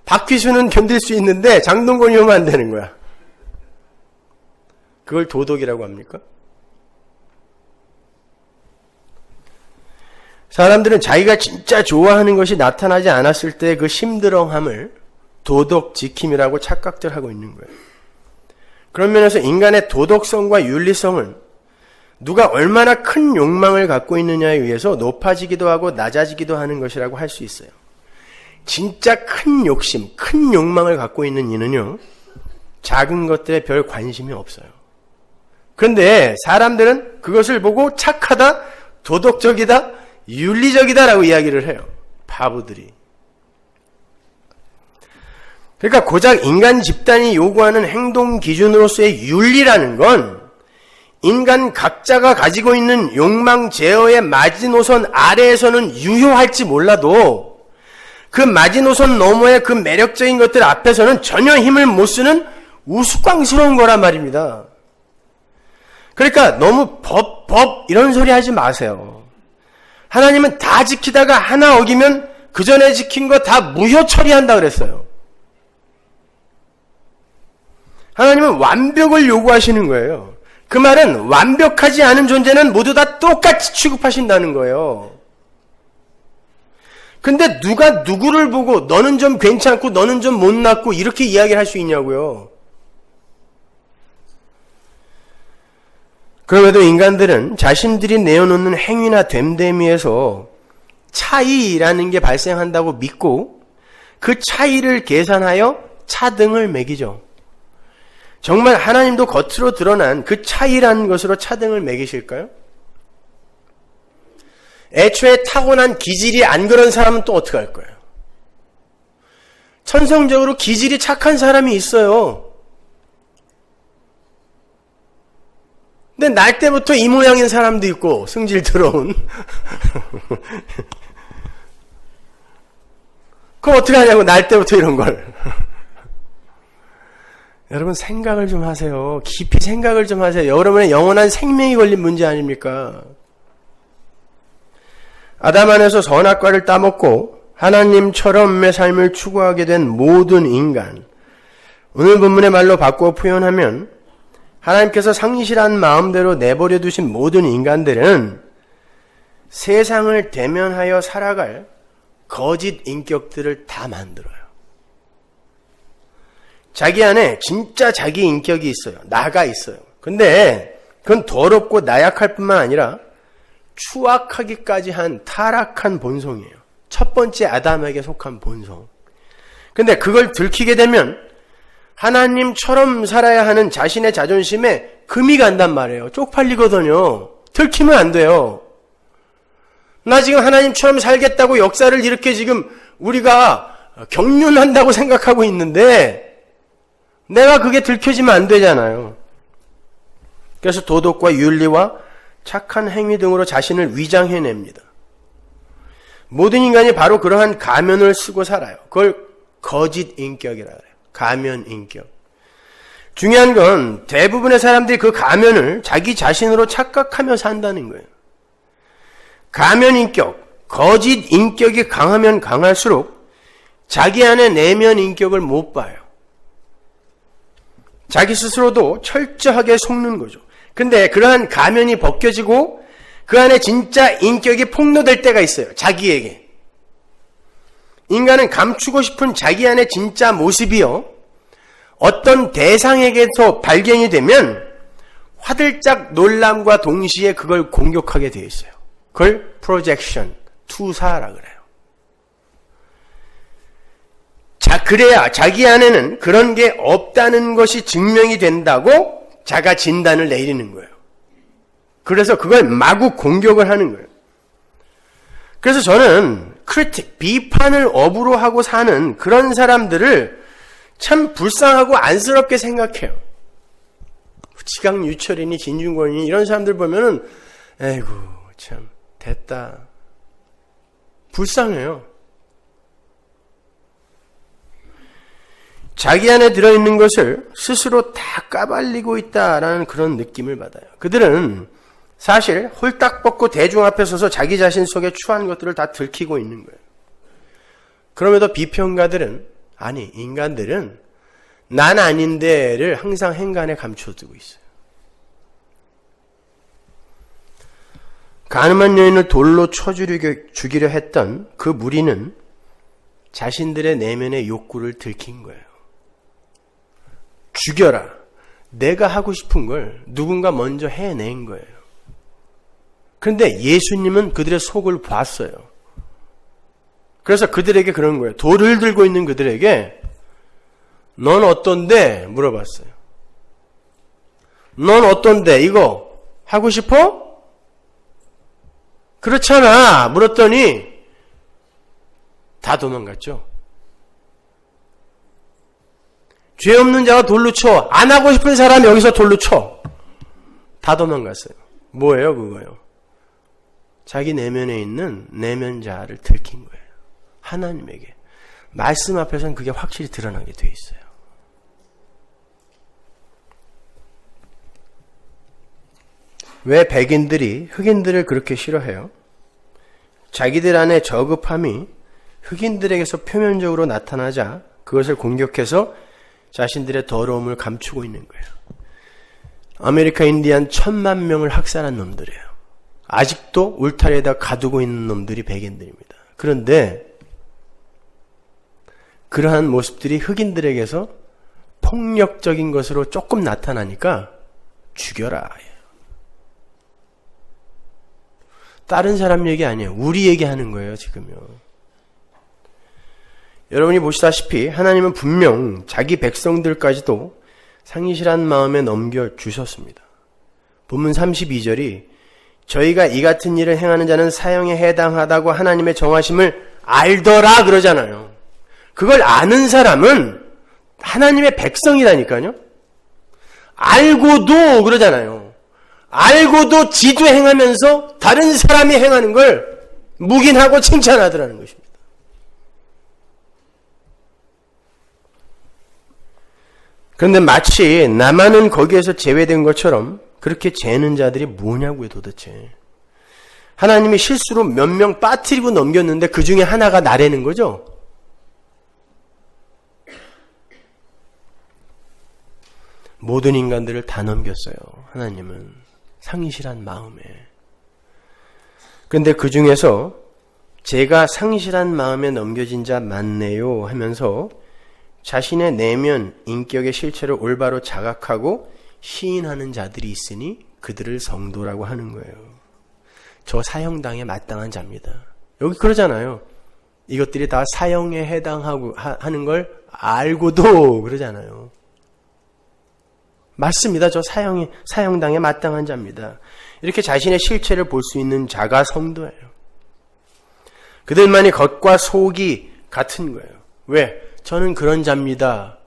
박휘수는 견딜 수 있는데 장동건이 오면 안 되는 거야. 그걸 도덕이라고 합니까? 사람들은 자기가 진짜 좋아하는 것이 나타나지 않았을 때 그 심드렁함을 도덕 지킴이라고 착각들 하고 있는 거예요. 그런 면에서 인간의 도덕성과 윤리성은 누가 얼마나 큰 욕망을 갖고 있느냐에 의해서 높아지기도 하고 낮아지기도 하는 것이라고 할 수 있어요. 진짜 큰 욕심, 큰 욕망을 갖고 있는 이는요, 작은 것들에 별 관심이 없어요. 그런데 사람들은 그것을 보고 착하다, 도덕적이다, 윤리적이다라고 이야기를 해요. 바보들이. 그러니까 고작 인간 집단이 요구하는 행동 기준으로서의 윤리라는 건 인간 각자가 가지고 있는 욕망 제어의 마지노선 아래에서는 유효할지 몰라도 그 마지노선 너머의 그 매력적인 것들 앞에서는 전혀 힘을 못 쓰는 우스꽝스러운 거란 말입니다. 그러니까 너무 법 이런 소리 하지 마세요. 하나님은 다 지키다가 하나 어기면 그 전에 지킨 거 다 무효 처리한다 그랬어요. 하나님은 완벽을 요구하시는 거예요. 그 말은 완벽하지 않은 존재는 모두 다 똑같이 취급하신다는 거예요. 근데 누가 누구를 보고 너는 좀 괜찮고 너는 좀 못났고 이렇게 이야기를 할 수 있냐고요. 그럼에도 인간들은 자신들이 내어놓는 행위나 됨됨이에서 차이라는 게 발생한다고 믿고 그 차이를 계산하여 차등을 매기죠. 정말 하나님도 겉으로 드러난 그 차이라는 것으로 차등을 매기실까요? 애초에 타고난 기질이 안 그런 사람은 또 어떻게 할 거예요? 천성적으로 기질이 착한 사람이 있어요. 근데 날 때부터 이 모양인 사람도 있고 승질 들어온. 그럼 어떻게 하냐고, 날 때부터 이런 걸. 여러분 생각을 좀 하세요. 깊이 생각을 좀 하세요. 여러분의 영원한 생명이 걸린 문제 아닙니까? 아담 안에서 선악과를 따먹고 하나님처럼의 삶을 추구하게 된 모든 인간, 오늘 본문의 말로 바꾸어 표현하면 하나님께서 상실한 마음대로 내버려 두신 모든 인간들은 세상을 대면하여 살아갈 거짓 인격들을 다 만들어요. 자기 안에 진짜 자기 인격이 있어요. 나가 있어요. 근데 그건 더럽고 나약할 뿐만 아니라 추악하기까지 한 타락한 본성이에요. 첫 번째 아담에게 속한 본성. 근데 그걸 들키게 되면 하나님처럼 살아야 하는 자신의 자존심에 금이 간단 말이에요. 쪽팔리거든요. 들키면 안 돼요. 나 지금 하나님처럼 살겠다고 역사를 이렇게 지금 우리가 경륜한다고 생각하고 있는데 내가 그게 들켜지면 안 되잖아요. 그래서 도덕과 윤리와 착한 행위 등으로 자신을 위장해냅니다. 모든 인간이 바로 그러한 가면을 쓰고 살아요. 그걸 거짓 인격이라 해요. 가면 인격. 중요한 건 대부분의 사람들이 그 가면을 자기 자신으로 착각하며 산다는 거예요. 가면 인격, 거짓 인격이 강하면 강할수록 자기 안에 내면 인격을 못 봐요. 자기 스스로도 철저하게 속는 거죠. 근데 그러한 가면이 벗겨지고 그 안에 진짜 인격이 폭로될 때가 있어요. 자기에게. 인간은 감추고 싶은 자기 안의 진짜 모습이요, 어떤 대상에게서 발견이 되면 화들짝 놀람과 동시에 그걸 공격하게 되어 있어요. 그걸 프로젝션, 투사라 그래요. 자, 그래야 자기 안에는 그런 게 없다는 것이 증명이 된다고 자가 진단을 내리는 거예요. 그래서 그걸 마구 공격을 하는 거예요. 그래서 저는 크리틱, 비판을 업으로 하고 사는 그런 사람들을 참 불쌍하고 안쓰럽게 생각해요. 지강 유철이니 진중권이니 이런 사람들 보면은 에이구 참 됐다. 불쌍해요. 자기 안에 들어있는 것을 스스로 다 까발리고 있다라는 그런 느낌을 받아요. 그들은 사실 홀딱 벗고 대중 앞에 서서 자기 자신 속에 추한 것들을 다 들키고 있는 거예요. 그럼에도 비평가들은, 아니 인간들은 난 아닌데를 항상 행간에 감춰두고 있어요. 가늠한 여인을 돌로 쳐 죽이려 했던 그 무리는 자신들의 내면의 욕구를 들킨 거예요. 죽여라. 내가 하고 싶은 걸 누군가 먼저 해낸 거예요. 그런데 예수님은 그들의 속을 봤어요. 그래서 그들에게 그런 거예요. 돌을 들고 있는 그들에게 넌 어떤데? 물어봤어요. 넌 어떤데? 이거 하고 싶어? 그렇잖아. 물었더니 다 도망갔죠. 죄 없는 자가 돌로 쳐. 안 하고 싶은 사람이 여기서 돌로 쳐. 다 도망갔어요. 뭐예요 그거요? 자기 내면에 있는 내면자를 들킨 거예요. 하나님에게. 말씀 앞에서는 그게 확실히 드러나게 돼 있어요. 왜 백인들이 흑인들을 그렇게 싫어해요? 자기들 안에 저급함이 흑인들에게서 표면적으로 나타나자 그것을 공격해서 자신들의 더러움을 감추고 있는 거예요. 아메리카 인디안 1000만 명을 학살한 놈들이에요. 아직도 울타리에다 가두고 있는 놈들이 백인들입니다. 그런데 그러한 모습들이 흑인들에게서 폭력적인 것으로 조금 나타나니까 죽여라. 다른 사람 얘기 아니에요. 우리 얘기하는 거예요, 지금요. 여러분이 보시다시피 하나님은 분명 자기 백성들까지도 상실한 마음에 넘겨주셨습니다. 본문 32절이 저희가 이 같은 일을 행하는 자는 사형에 해당하다고 하나님의 정하심을 알더라 그러잖아요. 그걸 아는 사람은 하나님의 백성이라니까요. 알고도 그러잖아요. 알고도 지도 행하면서 다른 사람이 행하는 걸 묵인하고 칭찬하더라는 것입니다. 그런데 마치 나만은 거기에서 제외된 것처럼 그렇게 재는 자들이 뭐냐고요 도대체. 하나님이 실수로 몇 명 빠뜨리고 넘겼는데 그 중에 하나가 나라는 거죠. 모든 인간들을 다 넘겼어요. 하나님은 상실한 마음에. 그런데 그 중에서 제가 상실한 마음에 넘겨진 자 맞네요 하면서 자신의 내면 인격의 실체를 올바로 자각하고 시인하는 자들이 있으니 그들을 성도라고 하는 거예요. 저 사형당에 마땅한 자입니다. 여기 그러잖아요. 이것들이 다 사형에 해당하고 하는 걸 알고도 그러잖아요. 맞습니다. 저 사형당에 마땅한 자입니다. 이렇게 자신의 실체를 볼 수 있는 자가 성도예요. 그들만이 겉과 속이 같은 거예요. 왜? 저는 그런 자입니다.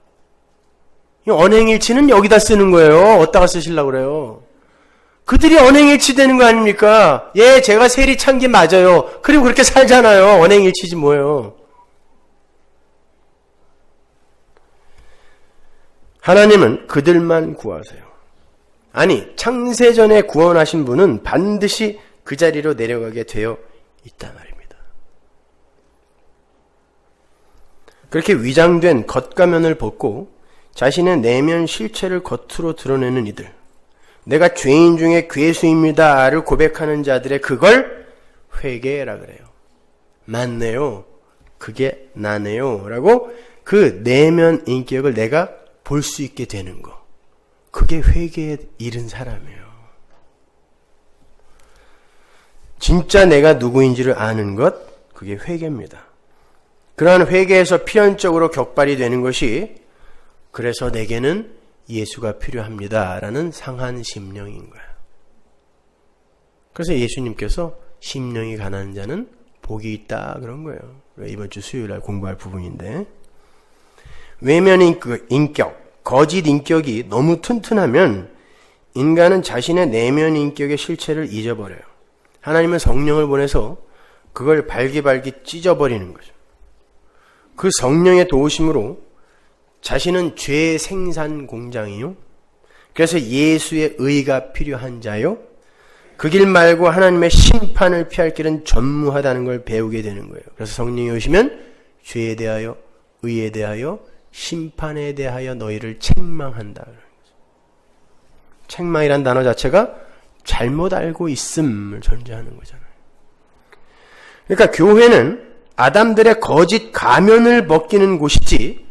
이 언행일치는 여기다 쓰는 거예요. 어디다가 쓰시려고 그래요? 그들이 언행일치 되는 거 아닙니까? 예, 제가 세리 찬 게 맞아요. 그리고 그렇게 살잖아요. 언행일치지 뭐예요. 하나님은 그들만 구하세요. 아니, 창세전에 구원하신 분은 반드시 그 자리로 내려가게 되어 있단 말입니다. 그렇게 위장된 겉가면을 벗고 자신의 내면 실체를 겉으로 드러내는 이들, 내가 죄인 중에 괴수입니다를 고백하는 자들의 그걸 회개라 그래요. 맞네요. 그게 나네요. 라고 그 내면 인격을 내가 볼 수 있게 되는 거. 그게 회개에 이른 사람이에요. 진짜 내가 누구인지를 아는 것, 그게 회개입니다. 그러한 회개에서 필연적으로 격발이 되는 것이 그래서 내게는 예수가 필요합니다. 라는 상한 심령인 거예요. 그래서 예수님께서 심령이 가난한 자는 복이 있다 그런 거예요. 이번 주 수요일날 공부할 부분인데 외면 인격, 거짓 인격이 너무 튼튼하면 인간은 자신의 내면 인격의 실체를 잊어버려요. 하나님은 성령을 보내서 그걸 발기발기 찢어버리는 거죠. 그 성령의 도우심으로 자신은 죄의 생산 공장이요. 그래서 예수의 의가 필요한 자요. 그 길 말고 하나님의 심판을 피할 길은 전무하다는 걸 배우게 되는 거예요. 그래서 성령이 오시면 죄에 대하여, 의에 대하여, 심판에 대하여 너희를 책망한다. 책망이란 단어 자체가 잘못 알고 있음을 전제하는 거잖아요. 그러니까 교회는 아담들의 거짓 가면을 벗기는 곳이지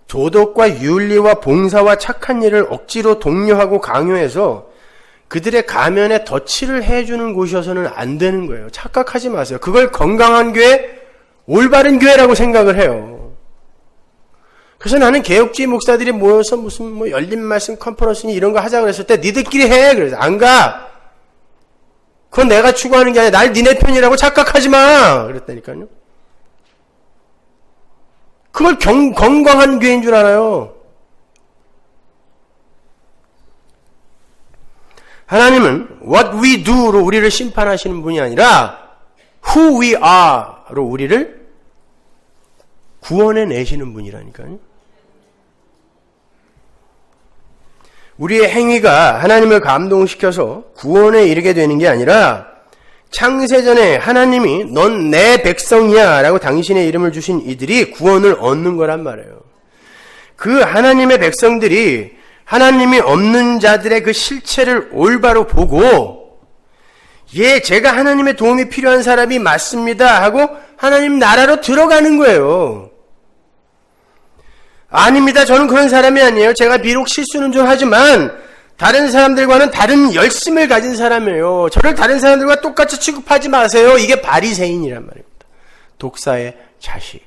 도덕과 윤리와 봉사와 착한 일을 억지로 독려하고 강요해서 그들의 가면에 덧칠을 해주는 곳이어서는 안 되는 거예요. 착각하지 마세요. 그걸 건강한 교회, 올바른 교회라고 생각을 해요. 그래서 나는 개혁주의 목사들이 모여서 무슨 열린 말씀 컨퍼런스니 이런 거 하자고 그랬을 때 니들끼리 해. 그래서 안 가. 그건 내가 추구하는 게 아니라 날 니네 편이라고 착각하지 마. 그랬다니까요. 그걸 건강한 교회인 줄 알아요. 하나님은 what we do로 우리를 심판하시는 분이 아니라 who we are로 우리를 구원해 내시는 분이라니까요. 우리의 행위가 하나님을 감동시켜서 구원에 이르게 되는 게 아니라 창세전에 하나님이 넌 내 백성이야 라고 당신의 이름을 주신 이들이 구원을 얻는 거란 말이에요. 그 하나님의 백성들이 하나님이 없는 자들의 그 실체를 올바로 보고 예, 제가 하나님의 도움이 필요한 사람이 맞습니다 하고 하나님 나라로 들어가는 거예요. 아닙니다. 저는 그런 사람이 아니에요. 제가 비록 실수는 좀 하지만 다른 사람들과는 다른 열심을 가진 사람이에요. 저를 다른 사람들과 똑같이 취급하지 마세요. 이게 바리새인이란 말입니다. 독사의 자식.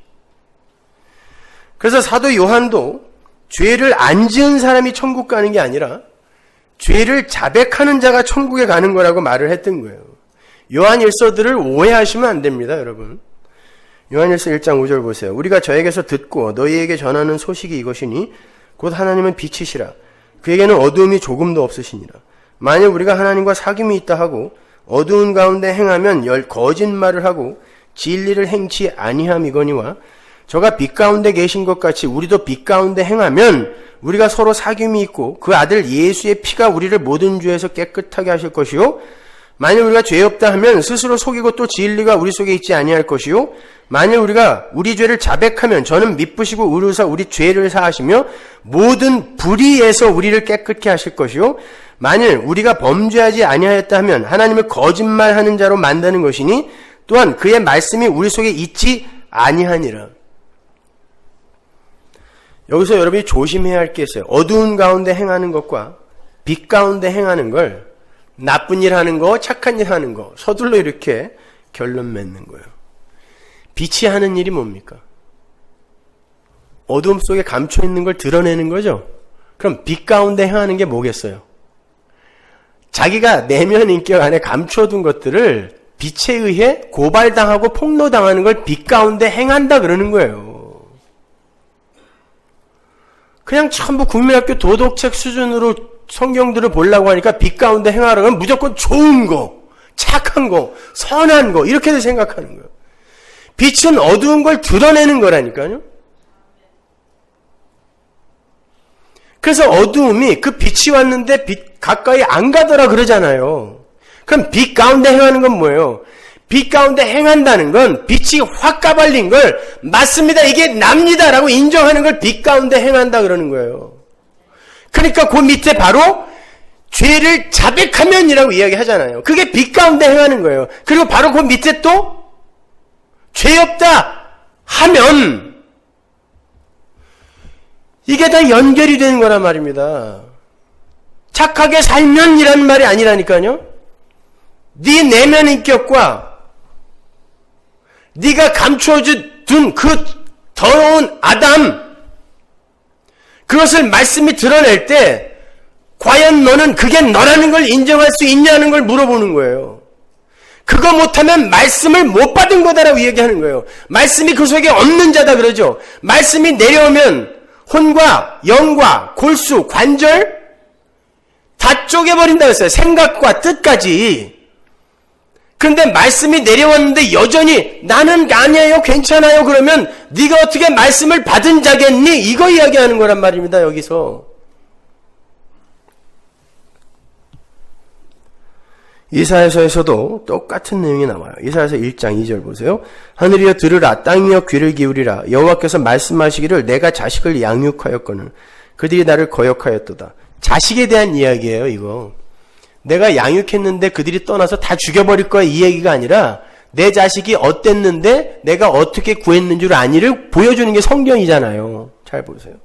그래서 사도 요한도 죄를 안 지은 사람이 천국 가는 게 아니라 죄를 자백하는 자가 천국에 가는 거라고 말을 했던 거예요. 요한일서들을 오해하시면 안 됩니다, 여러분. 요한일서 1장 5절 보세요. 우리가 저에게서 듣고 너희에게 전하는 소식이 이것이니 곧 하나님은 빛이시라. 그에게는 어두움이 조금도 없으시니라. 만일 우리가 하나님과 사귐이 있다 하고 어두운 가운데 행하면 거짓말을 하고 진리를 행치 아니함이거니와 저가 빛 가운데 계신 것 같이 우리도 빛 가운데 행하면 우리가 서로 사귐이 있고 그 아들 예수의 피가 우리를 모든 죄에서 깨끗하게 하실 것이요 만일 우리가 죄 없다 하면 스스로 속이고 또 진리가 우리 속에 있지 아니할 것이요 만일 우리가 우리 죄를 자백하면 저는 미쁘시고 의로사 우리 죄를 사하시며 모든 불의에서 우리를 깨끗게 하실 것이요 만일 우리가 범죄하지 아니하였다 하면 하나님을 거짓말하는 자로 만드는 것이니 또한 그의 말씀이 우리 속에 있지 아니하니라. 여기서 여러분이 조심해야 할 게 있어요. 어두운 가운데 행하는 것과 빛 가운데 행하는 걸 나쁜 일 하는 거, 착한 일 하는 거 서둘러 이렇게 결론 맺는 거예요. 빛이 하는 일이 뭡니까? 어두움 속에 감춰 있는 걸 드러내는 거죠. 그럼 빛 가운데 행하는 게 뭐겠어요? 자기가 내면 인격 안에 감춰둔 것들을 빛에 의해 고발당하고 폭로당하는 걸 빛 가운데 행한다 그러는 거예요. 그냥 전부 국민학교 도덕책 수준으로 성경들을 보려고 하니까 빛 가운데 행하라면 무조건 좋은 거, 착한 거, 선한 거 이렇게들 생각하는 거예요. 빛은 어두운 걸 드러내는 거라니까요. 그래서 어두움이 그 빛이 왔는데 빛 가까이 안 가더라 그러잖아요. 그럼 빛 가운데 행하는 건 뭐예요? 빛 가운데 행한다는 건 빛이 확 까발린 걸 맞습니다. 이게 납니다라고 인정하는 걸 빛 가운데 행한다 그러는 거예요. 그러니까 그 밑에 바로 죄를 자백하면이라고 이야기하잖아요. 그게 빛 가운데 행하는 거예요. 그리고 바로 그 밑에 또 죄 없다 하면 이게 다 연결이 되는 거란 말입니다. 착하게 살면이라는 말이 아니라니까요. 네 내면 인격과 네가 감춰둔 그 더러운 아담 그것을 말씀이 드러낼 때 과연 너는 그게 너라는 걸 인정할 수 있냐는 걸 물어보는 거예요. 그거 못하면 말씀을 못 받은 거다라고 얘기하는 거예요. 말씀이 그 속에 없는 자다 그러죠. 말씀이 내려오면 혼과 영과 골수, 관절 다 쪼개버린다고 했어요. 생각과 뜻까지. 그런데 말씀이 내려왔는데 여전히 나는 아니에요, 괜찮아요, 그러면 네가 어떻게 말씀을 받은 자겠니? 이거 이야기하는 거란 말입니다. 여기서 이사야서에서도 똑같은 내용이 나와요. 이사야서 1장 2절 보세요. 하늘이여 들으라, 땅이여 귀를 기울이라. 여호와께서 말씀하시기를 내가 자식을 양육하였거늘 그들이 나를 거역하였도다. 자식에 대한 이야기예요. 이거 내가 양육했는데 그들이 떠나서 다 죽여버릴 거야, 이 얘기가 아니라 내 자식이 어땠는데 내가 어떻게 구했는 줄 아니를 보여주는 게 성경이잖아요. 잘 보세요.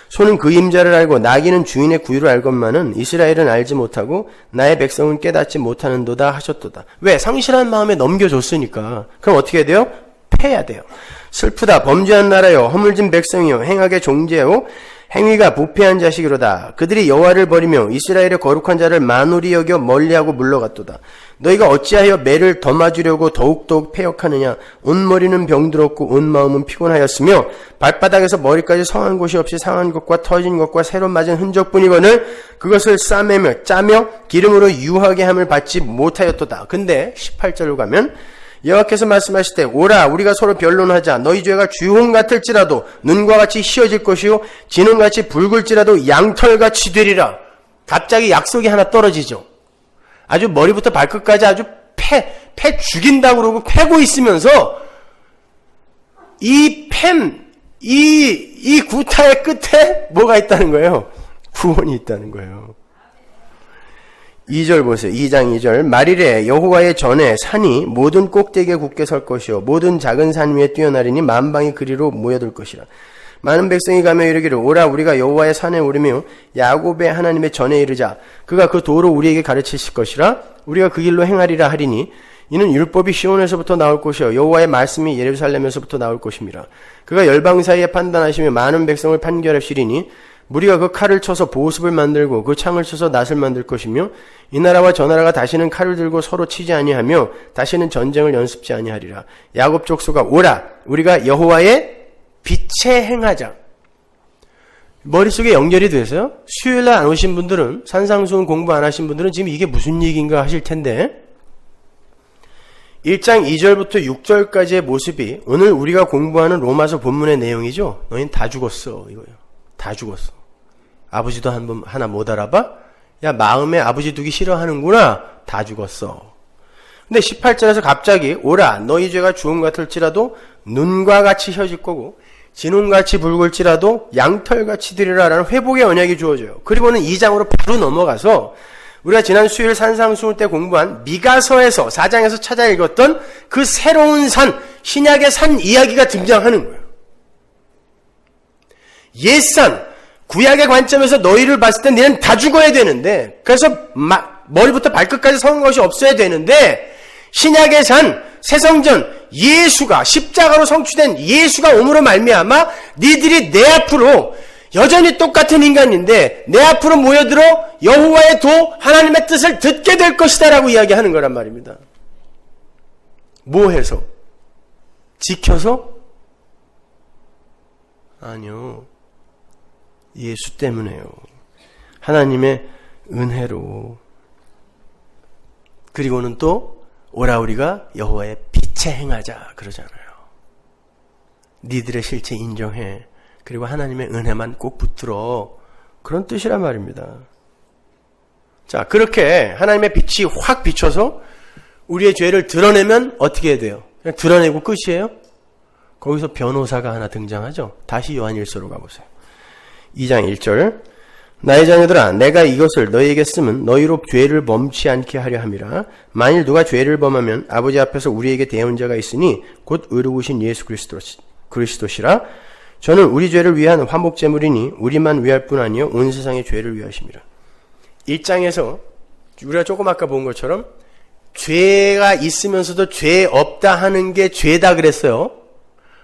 소는 그 임자를 알고 나귀는 주인의 구유를 알건만은 이스라엘은 알지 못하고 나의 백성은 깨닫지 못하는도다 하셨도다. 왜? 상실한 마음에 넘겨줬으니까. 그럼 어떻게 해야 돼요? 패야 돼요. 슬프다 범죄한 나라여 허물진 백성이여 행하게 종죄하고 행위가 부패한 자식이로다. 그들이 여호와를 버리며 이스라엘의 거룩한 자를 만홀히 여겨 멀리하고 물러갔도다. 너희가 어찌하여 매를 더맞으려고 더욱더욱 패역하느냐. 온 머리는 병들었고 온 마음은 피곤하였으며 발바닥에서 머리까지 성한 곳이 없이 상한 것과 터진 것과 새로 맞은 흔적뿐이거늘 그것을 싸매며 짜며 기름으로 유하게 함을 받지 못하였도다. 근데 18절로 가면 여호와께서 말씀하실 때 오라 우리가 서로 변론하자. 너희 죄가 주홍 같을지라도 눈과 같이 희어질 것이요 진홍같이 붉을지라도 양털같이 되리라. 갑자기 약속이 하나 떨어지죠. 아주 머리부터 발끝까지 아주 패 죽인다고 그러고 패고 있으면서 이 구타의 끝에 뭐가 있다는 거예요? 구원이 있다는 거예요. 2절 보세요. 2장 2절 말이래 여호와의 전에 산이 모든 꼭대기에 굳게 설 것이요 모든 작은 산 위에 뛰어나리니 만방이 그리로 모여들 것이라. 많은 백성이 가며 이르기를 오라 우리가 여호와의 산에 오르며 야곱의 하나님의 전에 이르자. 그가 그 도로 우리에게 가르치실 것이라. 우리가 그 길로 행하리라 하리니 이는 율법이 시온에서부터 나올 것이요 여호와의 말씀이 예루살렘에서부터 나올 것입니다. 그가 열방 사이에 판단하시며 많은 백성을 판결하시리니 무리가 그 칼을 쳐서 보습을 만들고 그 창을 쳐서 낫을 만들 것이며 이 나라와 저 나라가 다시는 칼을 들고 서로 치지 아니하며 다시는 전쟁을 연습지 아니하리라. 야곱 족속아 오라 우리가 여호와의 빛에 행하자. 머릿속에 연결이 돼서요. 수요일날 안 오신 분들은 산상수훈 공부 안 하신 분들은 지금 이게 무슨 얘기인가 하실 텐데 1장 2절부터 6절까지의 모습이 오늘 우리가 공부하는 로마서 본문의 내용이죠. 너희는 다 죽었어 이거예요. 다 죽었어. 아버지도 하나 못 알아봐? 야 마음에 아버지 두기 싫어하는구나. 다 죽었어. 근데 18절에서 갑자기 오라 너희 죄가 주홍 같을지라도 눈과 같이 혀질 거고 진홍같이 붉을지라도 양털같이 되리라 라는 회복의 언약이 주어져요. 그리고는 2장으로 바로 넘어가서 우리가 지난 수요일 산상수훈 때 공부한 미가서에서 4장에서 찾아 읽었던 그 새로운 산, 신약의 산 이야기가 등장하는 거예요. 옛산, 구약의 관점에서 너희를 봤을 때 너희는 다 죽어야 되는데 그래서 머리부터 발끝까지 선 것이 없어야 되는데 신약의 산, 새성전, 예수가 십자가로 성취된 예수가 옴으로 말미암아 니들이 내 앞으로 여전히 똑같은 인간인데 내 앞으로 모여들어 여호와의 도 하나님의 뜻을 듣게 될 것이다 라고 이야기하는 거란 말입니다. 뭐 해서? 지켜서? 아니요. 예수 때문에요. 하나님의 은혜로. 그리고는 또 오라 우리가 여호와의 빛에 행하자 그러잖아요. 니들의 실체 인정해. 그리고 하나님의 은혜만 꼭 붙들어. 그런 뜻이란 말입니다. 자, 그렇게 하나님의 빛이 확 비춰서 우리의 죄를 드러내면 어떻게 해야 돼요? 그냥 드러내고 끝이에요? 거기서 변호사가 하나 등장하죠. 다시 요한일서로 가보세요. 2장 1절 나의 자녀들아 내가 이것을 너희에게 쓰면 너희로 죄를 범치 않게 하려 함이라. 만일 누가 죄를 범하면 아버지 앞에서 우리에게 대언자가 있으니 곧 의로우신 예수 그리스도시라. 저는 우리 죄를 위한 화목제물이니 우리만 위할 뿐 아니요 온 세상의 죄를 위하심이라. 1장에서 우리가 조금 아까 본 것처럼 죄가 있으면서도 죄 없다 하는 게 죄다 그랬어요.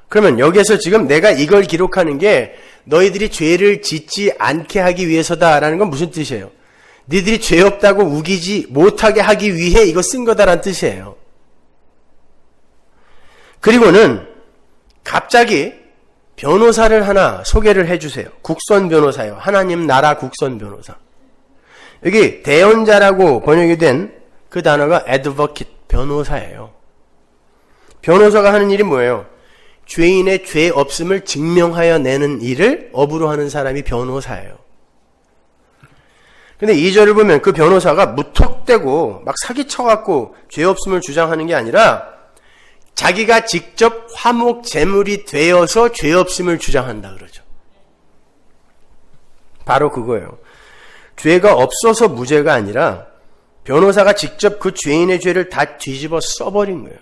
그러면 여기에서 지금 내가 이걸 기록하는 게 너희들이 죄를 짓지 않게 하기 위해서다라는 건 무슨 뜻이에요? 너희들이 죄 없다고 우기지 못하게 하기 위해 이거 쓴 거다라는 뜻이에요. 그리고는 갑자기 변호사를 하나 소개를 해주세요. 국선 변호사요. 하나님 나라 국선 변호사. 여기 대언자라고 번역이 된 그 단어가 advocate, 변호사예요. 변호사가 하는 일이 뭐예요? 죄인의 죄 없음을 증명하여 내는 일을 업으로 하는 사람이 변호사예요. 근데 2절을 보면 그 변호사가 무턱대고 막 사기쳐갖고 죄 없음을 주장하는 게 아니라 자기가 직접 화목 제물이 되어서 죄 없음을 주장한다 그러죠. 바로 그거예요. 죄가 없어서 무죄가 아니라 변호사가 직접 그 죄인의 죄를 다 뒤집어 써버린 거예요.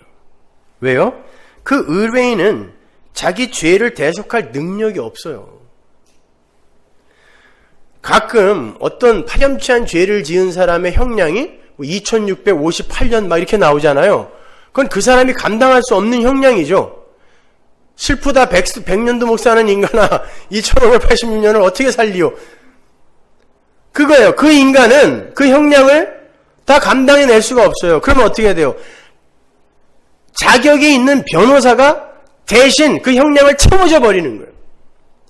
왜요? 그 의뢰인은 자기 죄를 대속할 능력이 없어요. 가끔 어떤 파렴치한 죄를 지은 사람의 형량이 2658년 막 이렇게 나오잖아요. 그건 그 사람이 감당할 수 없는 형량이죠. 슬프다 100년도 못 사는 인간아 2586년을 어떻게 살리요? 그거예요. 그 인간은 그 형량을 다 감당해낼 수가 없어요. 그러면 어떻게 돼요? 자격이 있는 변호사가 대신 그 형량을 채워져 버리는 거예요.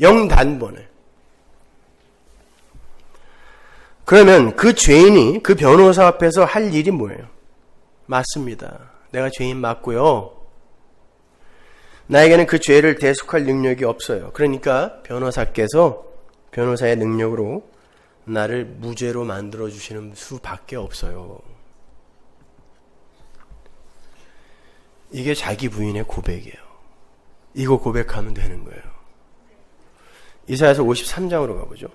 영단번에. 그러면 그 죄인이 그 변호사 앞에서 할 일이 뭐예요? 맞습니다. 내가 죄인 맞고요. 나에게는 그 죄를 대속할 능력이 없어요. 그러니까 변호사께서 변호사의 능력으로 나를 무죄로 만들어주시는 수밖에 없어요. 이게 자기 부인의 고백이에요. 이거 고백하면 되는 거예요. 이사야서 53장으로 가보죠.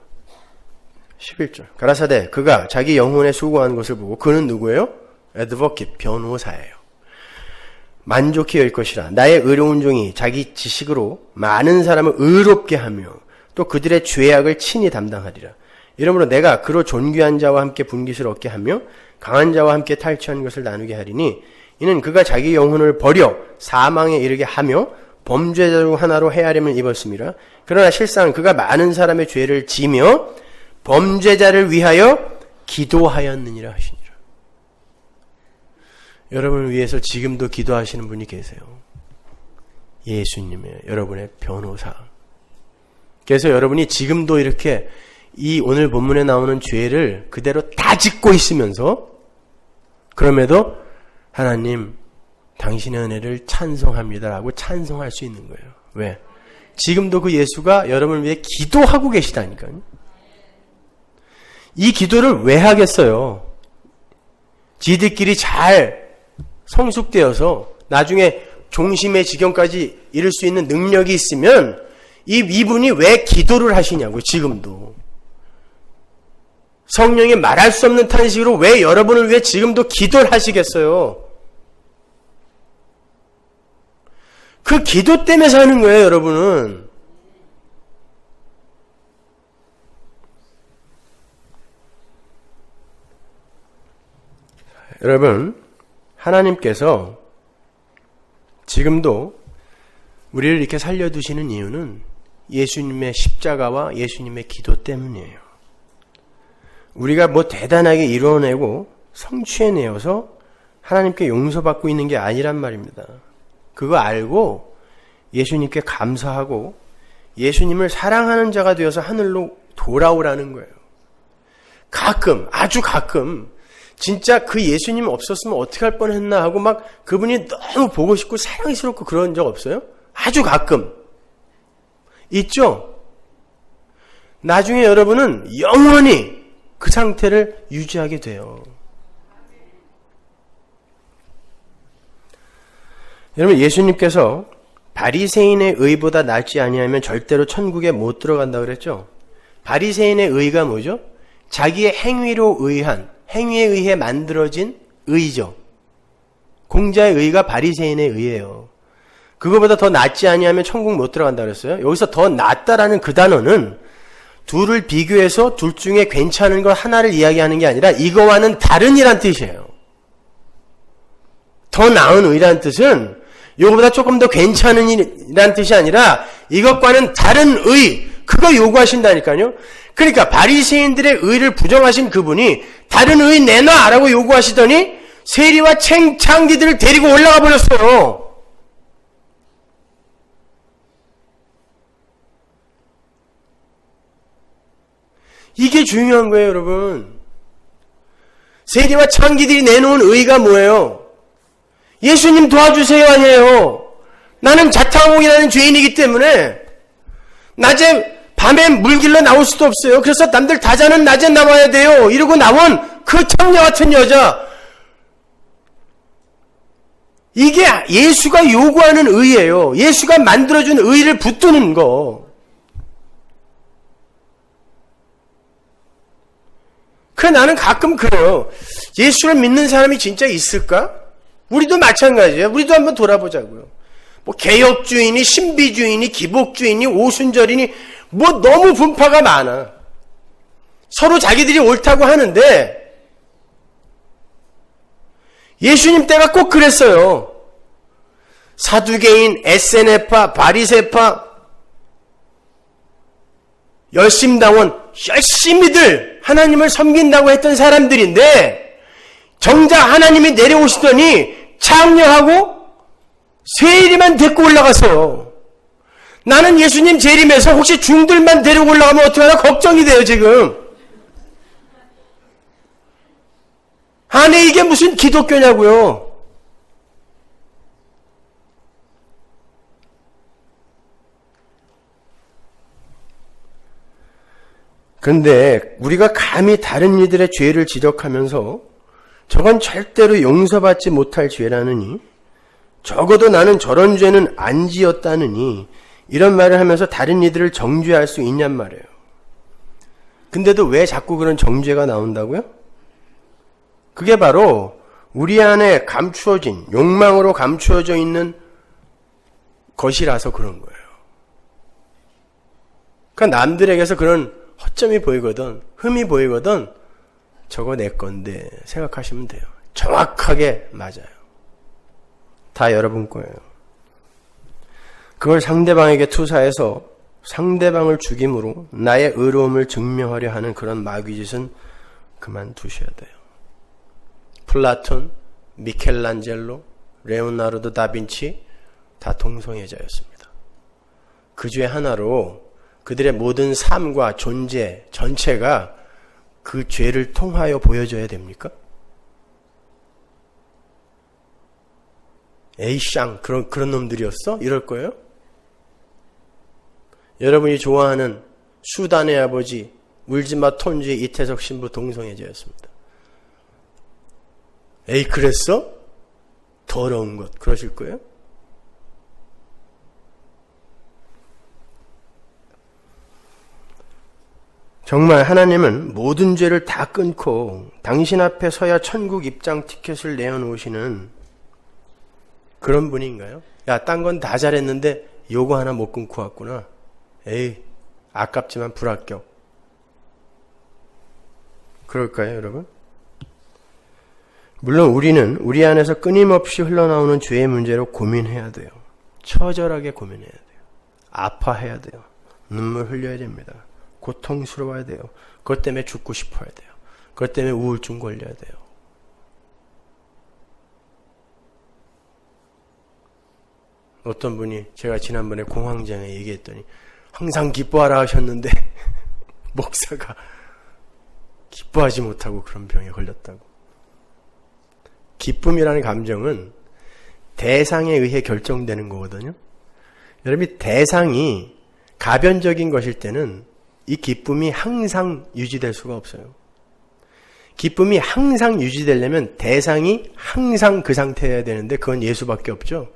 11절. 가라사대 그가 자기 영혼에 수고하는 것을 보고 그는 누구예요? 애드버킷 변호사예요. 만족히 열 것이라. 나의 의로운 종이 자기 지식으로 많은 사람을 의롭게 하며 또 그들의 죄악을 친히 담당하리라. 이러므로 내가 그로 존귀한 자와 함께 분깃을 얻게 하며 강한 자와 함께 탈취한 것을 나누게 하리니 이는 그가 자기 영혼을 버려 사망에 이르게 하며 범죄자 중 하나로 헤아림을 입었습니다. 그러나 실상 그가 많은 사람의 죄를 지며 범죄자를 위하여 기도하였느니라 하시니라. 여러분을 위해서 지금도 기도하시는 분이 계세요. 예수님의 여러분의 변호사. 그래서 여러분이 지금도 이렇게 이 오늘 본문에 나오는 죄를 그대로 다 짓고 있으면서 그럼에도 하나님 당신의 은혜를 찬송합니다라고 찬송할 수 있는 거예요. 왜? 지금도 그 예수가 여러분을 위해 기도하고 계시다니까요. 이 기도를 왜 하겠어요? 지들끼리 잘 성숙되어서 나중에 종심의 지경까지 이룰 수 있는 능력이 있으면 이분이 왜 기도를 하시냐고요. 지금도. 성령이 말할 수 없는 탄식으로 왜 여러분을 위해 지금도 기도를 하시겠어요? 그 기도 때문에 사는 거예요, 여러분은. 여러분, 하나님께서 지금도 우리를 이렇게 살려두시는 이유는 예수님의 십자가와 예수님의 기도 때문이에요. 우리가 뭐 대단하게 이루어내고 성취해내어서 하나님께 용서받고 있는 게 아니란 말입니다. 그거 알고 예수님께 감사하고 예수님을 사랑하는 자가 되어서 하늘로 돌아오라는 거예요. 가끔, 아주 가끔 진짜 그 예수님 없었으면 어떻게 할 뻔했나 하고 막 그분이 너무 보고 싶고 사랑스럽고 그런 적 없어요? 아주 가끔. 있죠? 나중에 여러분은 영원히 그 상태를 유지하게 돼요. 여러분, 예수님께서 바리새인의 의보다 낫지 아니하면 절대로 천국에 못 들어간다 그랬죠? 바리새인의 의가 뭐죠? 자기의 행위로 의한, 행위에 의해 만들어진 의죠. 공자의 의가 바리새인의 의예요. 그거보다 더 낫지 아니하면 천국 못 들어간다 그랬어요? 여기서 더 낫다라는 그 단어는 둘을 비교해서 둘 중에 괜찮은 것 하나를 이야기하는 게 아니라 이거와는 다른이란 뜻이에요. 더 나은 의란 뜻은 이거보다 조금 더 괜찮은 이란 뜻이 아니라 이것과는 다른 의, 그거 요구하신다니까요. 그러니까 바리새인들의 의를 부정하신 그분이 다른 의 내놔라고 요구하시더니 세리와 창기들을 데리고 올라가 버렸어요. 이게 중요한 거예요, 여러분. 세리와 창기들이 내놓은 의가 뭐예요? 예수님 도와주세요 아니에요. 나는 자타공이라는 죄인이기 때문에 밤에 물길로 나올 수도 없어요. 그래서 남들 다 자는 낮에 나와야 돼요. 이러고 나온 그 청녀 같은 여자. 이게 예수가 요구하는 의예요. 예수가 만들어준 의를 붙드는 거. 그래 나는 가끔 그래요. 예수를 믿는 사람이 진짜 있을까? 우리도 마찬가지예요. 우리도 한번 돌아보자고요. 뭐 개혁주의니 신비주의니 기복주의니 오순절이니 뭐 너무 분파가 많아. 서로 자기들이 옳다고 하는데 예수님 때가 꼭 그랬어요. 사두개인, 에세네파, 바리새파, 열심당원, 열심히들 하나님을 섬긴다고 했던 사람들인데 정작 하나님이 내려오시더니 창녀하고 세리만 데리고 올라갔어요. 나는 예수님 재림에서 혹시 중들만 데리고 올라가면 어떡하나 걱정이 돼요 지금. 아니 이게 무슨 기독교냐고요. 그런데 우리가 감히 다른 이들의 죄를 지적하면서 저건 절대로 용서받지 못할 죄라느니 적어도 나는 저런 죄는 안 지었다느니 이런 말을 하면서 다른 이들을 정죄할 수 있냔 말이에요. 근데도 왜 자꾸 그런 정죄가 나온다고요? 그게 바로 우리 안에 감추어진 욕망으로 감추어져 있는 것이라서 그런 거예요. 그러니까 남들에게서 그런 허점이 보이거든 흠이 보이거든 저거 내 건데 생각하시면 돼요. 정확하게 맞아요. 다 여러분 거예요. 그걸 상대방에게 투사해서 상대방을 죽임으로 나의 의로움을 증명하려 하는 그런 마귀짓은 그만두셔야 돼요. 플라톤, 미켈란젤로, 레오나르도 다빈치 다 동성애자였습니다. 그 중에 하나로 그들의 모든 삶과 존재 전체가 그 죄를 통하여 보여줘야 됩니까? 에이샹 그런 놈들이었어? 이럴 거예요? 여러분이 좋아하는 수단의 아버지 울지마 톤주의 이태석 신부 동성애자였습니다. 에이 그랬어? 더러운 것 그러실 거예요? 정말 하나님은 모든 죄를 다 끊고 당신 앞에 서야 천국 입장 티켓을 내어놓으시는 그런 분인가요? 야, 딴 건 다 잘했는데 요거 하나 못 끊고 왔구나. 에이, 아깝지만 불합격. 그럴까요, 여러분? 물론 우리는 우리 안에서 끊임없이 흘러나오는 죄의 문제로 고민해야 돼요. 처절하게 고민해야 돼요. 아파해야 돼요. 눈물 흘려야 됩니다. 고통스러워야 돼요. 그것 때문에 죽고 싶어야 돼요. 그것 때문에 우울증 걸려야 돼요. 어떤 분이 제가 지난번에 공황장애 얘기했더니 항상 기뻐하라 하셨는데 목사가 기뻐하지 못하고 그런 병에 걸렸다고. 기쁨이라는 감정은 대상에 의해 결정되는 거거든요. 여러분이 대상이 가변적인 것일 때는 이 기쁨이 항상 유지될 수가 없어요. 기쁨이 항상 유지되려면 대상이 항상 그 상태여야 되는데 그건 예수밖에 없죠.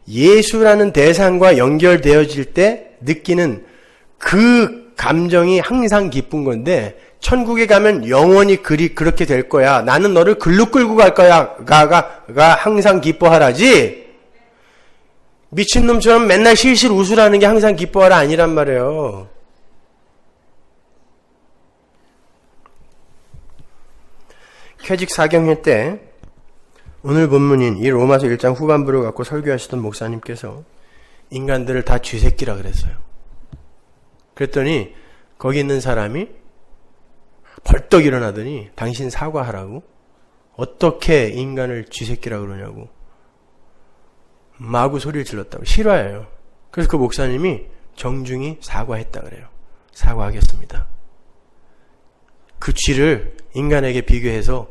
예수라는 대상과 연결되어질 때 느끼는 그 감정이 항상 기쁜 건데 천국에 가면 영원히 그렇게 될 거야. 나는 너를 글로 끌고 갈 거야. 가 항상 기뻐하라지. 미친놈처럼 맨날 실실 웃으라는 게 항상 기뻐하라 아니란 말이에요. 퇴직 사경회 때 오늘 본문인 이 로마서 1장 후반부를 갖고 설교하시던 목사님께서 인간들을 다 쥐새끼라 그랬어요. 그랬더니 거기 있는 사람이 벌떡 일어나더니 당신 사과하라고? 어떻게 인간을 쥐새끼라 그러냐고 마구 소리를 질렀다고. 실화예요. 그래서 그 목사님이 정중히 사과했다 그래요. 사과하겠습니다. 그 쥐를 인간에게 비교해서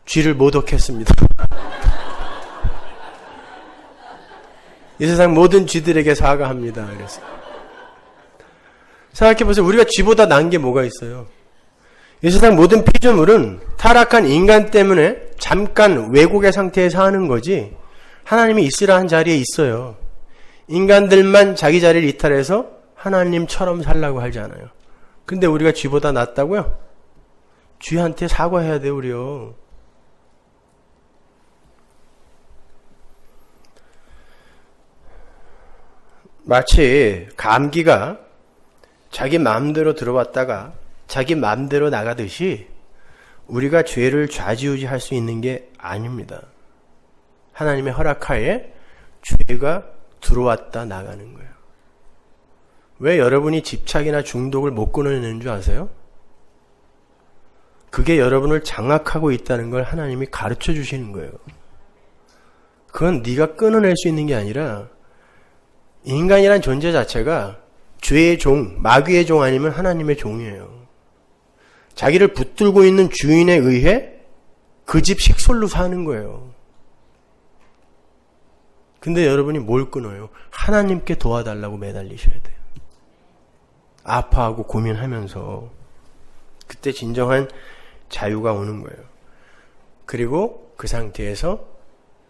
쥐를 모독했습니다. 이 세상 모든 쥐들에게 사과합니다. 그래서 생각해보세요. 우리가 쥐보다 나은 게 뭐가 있어요? 이 세상 모든 피조물은 타락한 인간 때문에 잠깐 왜곡의 상태에 사는 거지 하나님이 있으라 한 자리에 있어요. 인간들만 자기 자리를 이탈해서 하나님처럼 살라고 하지 않아요. 근데 우리가 쥐보다 낫다고요? 쥐한테 사과해야 돼요, 우리요. 마치 감기가 자기 마음대로 들어왔다가 자기 마음대로 나가듯이 우리가 죄를 좌지우지할 수 있는 게 아닙니다. 하나님의 허락하에 죄가 들어왔다 나가는 거예요. 왜 여러분이 집착이나 중독을 못 끊어내는 줄 아세요? 그게 여러분을 장악하고 있다는 걸 하나님이 가르쳐 주시는 거예요. 그건 네가 끊어낼 수 있는 게 아니라 인간이란 존재 자체가 죄의 종, 마귀의 종 아니면 하나님의 종이에요. 자기를 붙들고 있는 주인에 의해 그 집 식솔로 사는 거예요. 근데 여러분이 뭘 끊어요? 하나님께 도와달라고 매달리셔야 돼요. 아파하고 고민하면서 그때 진정한 자유가 오는 거예요. 그리고 그 상태에서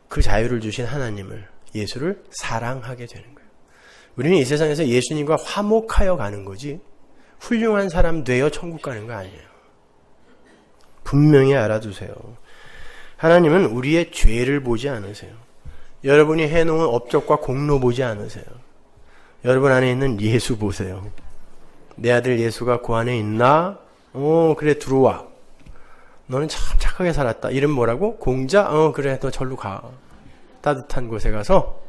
그 자유를 주신 하나님을, 예수를 사랑하게 되는 거예요. 우리는 이 세상에서 예수님과 화목하여 가는 거지 훌륭한 사람 되어 천국 가는 거 아니에요. 분명히 알아두세요. 하나님은 우리의 죄를 보지 않으세요. 여러분이 해놓은 업적과 공로 보지 않으세요. 여러분 안에 있는 예수 보세요. 내 아들 예수가 그 안에 있나? 그래 들어와. 너는 참 착하게 살았다. 이름 뭐라고? 공자? 그래 너 절로 가. 따뜻한 곳에 가서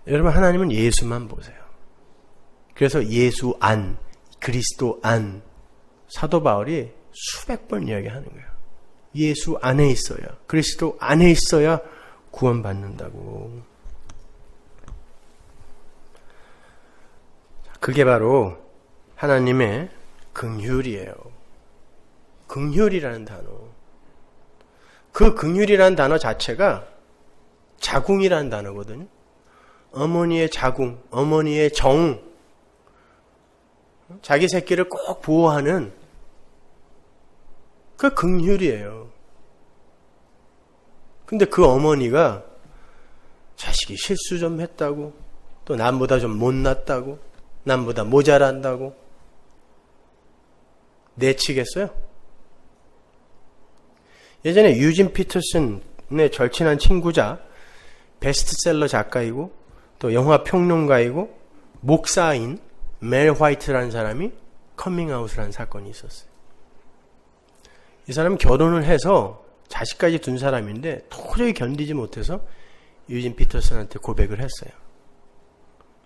여러분 하나님은 예수만 보세요. 그래서 예수 안, 그리스도 안 사도 바울이 수백 번 이야기하는 거예요. 예수 안에 있어야, 그리스도 안에 있어야 구원받는다고. 그게 바로 하나님의 긍휼이에요. 긍휼이라는 단어. 그 긍휼이라는 단어 자체가 자궁이라는 단어거든요. 어머니의 자궁, 어머니의 정, 자기 새끼를 꼭 보호하는 그 긍휼이에요. 근데 그 어머니가 자식이 실수 좀 했다고, 또 남보다 좀 못났다고, 남보다 모자란다고 내치겠어요? 예전에 유진 피터슨의 절친한 친구자, 베스트셀러 작가이고 또 영화 평론가이고 목사인 멜 화이트라는 사람이 커밍아웃을 한 사건이 있었어요. 이 사람은 결혼을 해서 자식까지 둔 사람인데 도저히 견디지 못해서 유진 피터슨한테 고백을 했어요.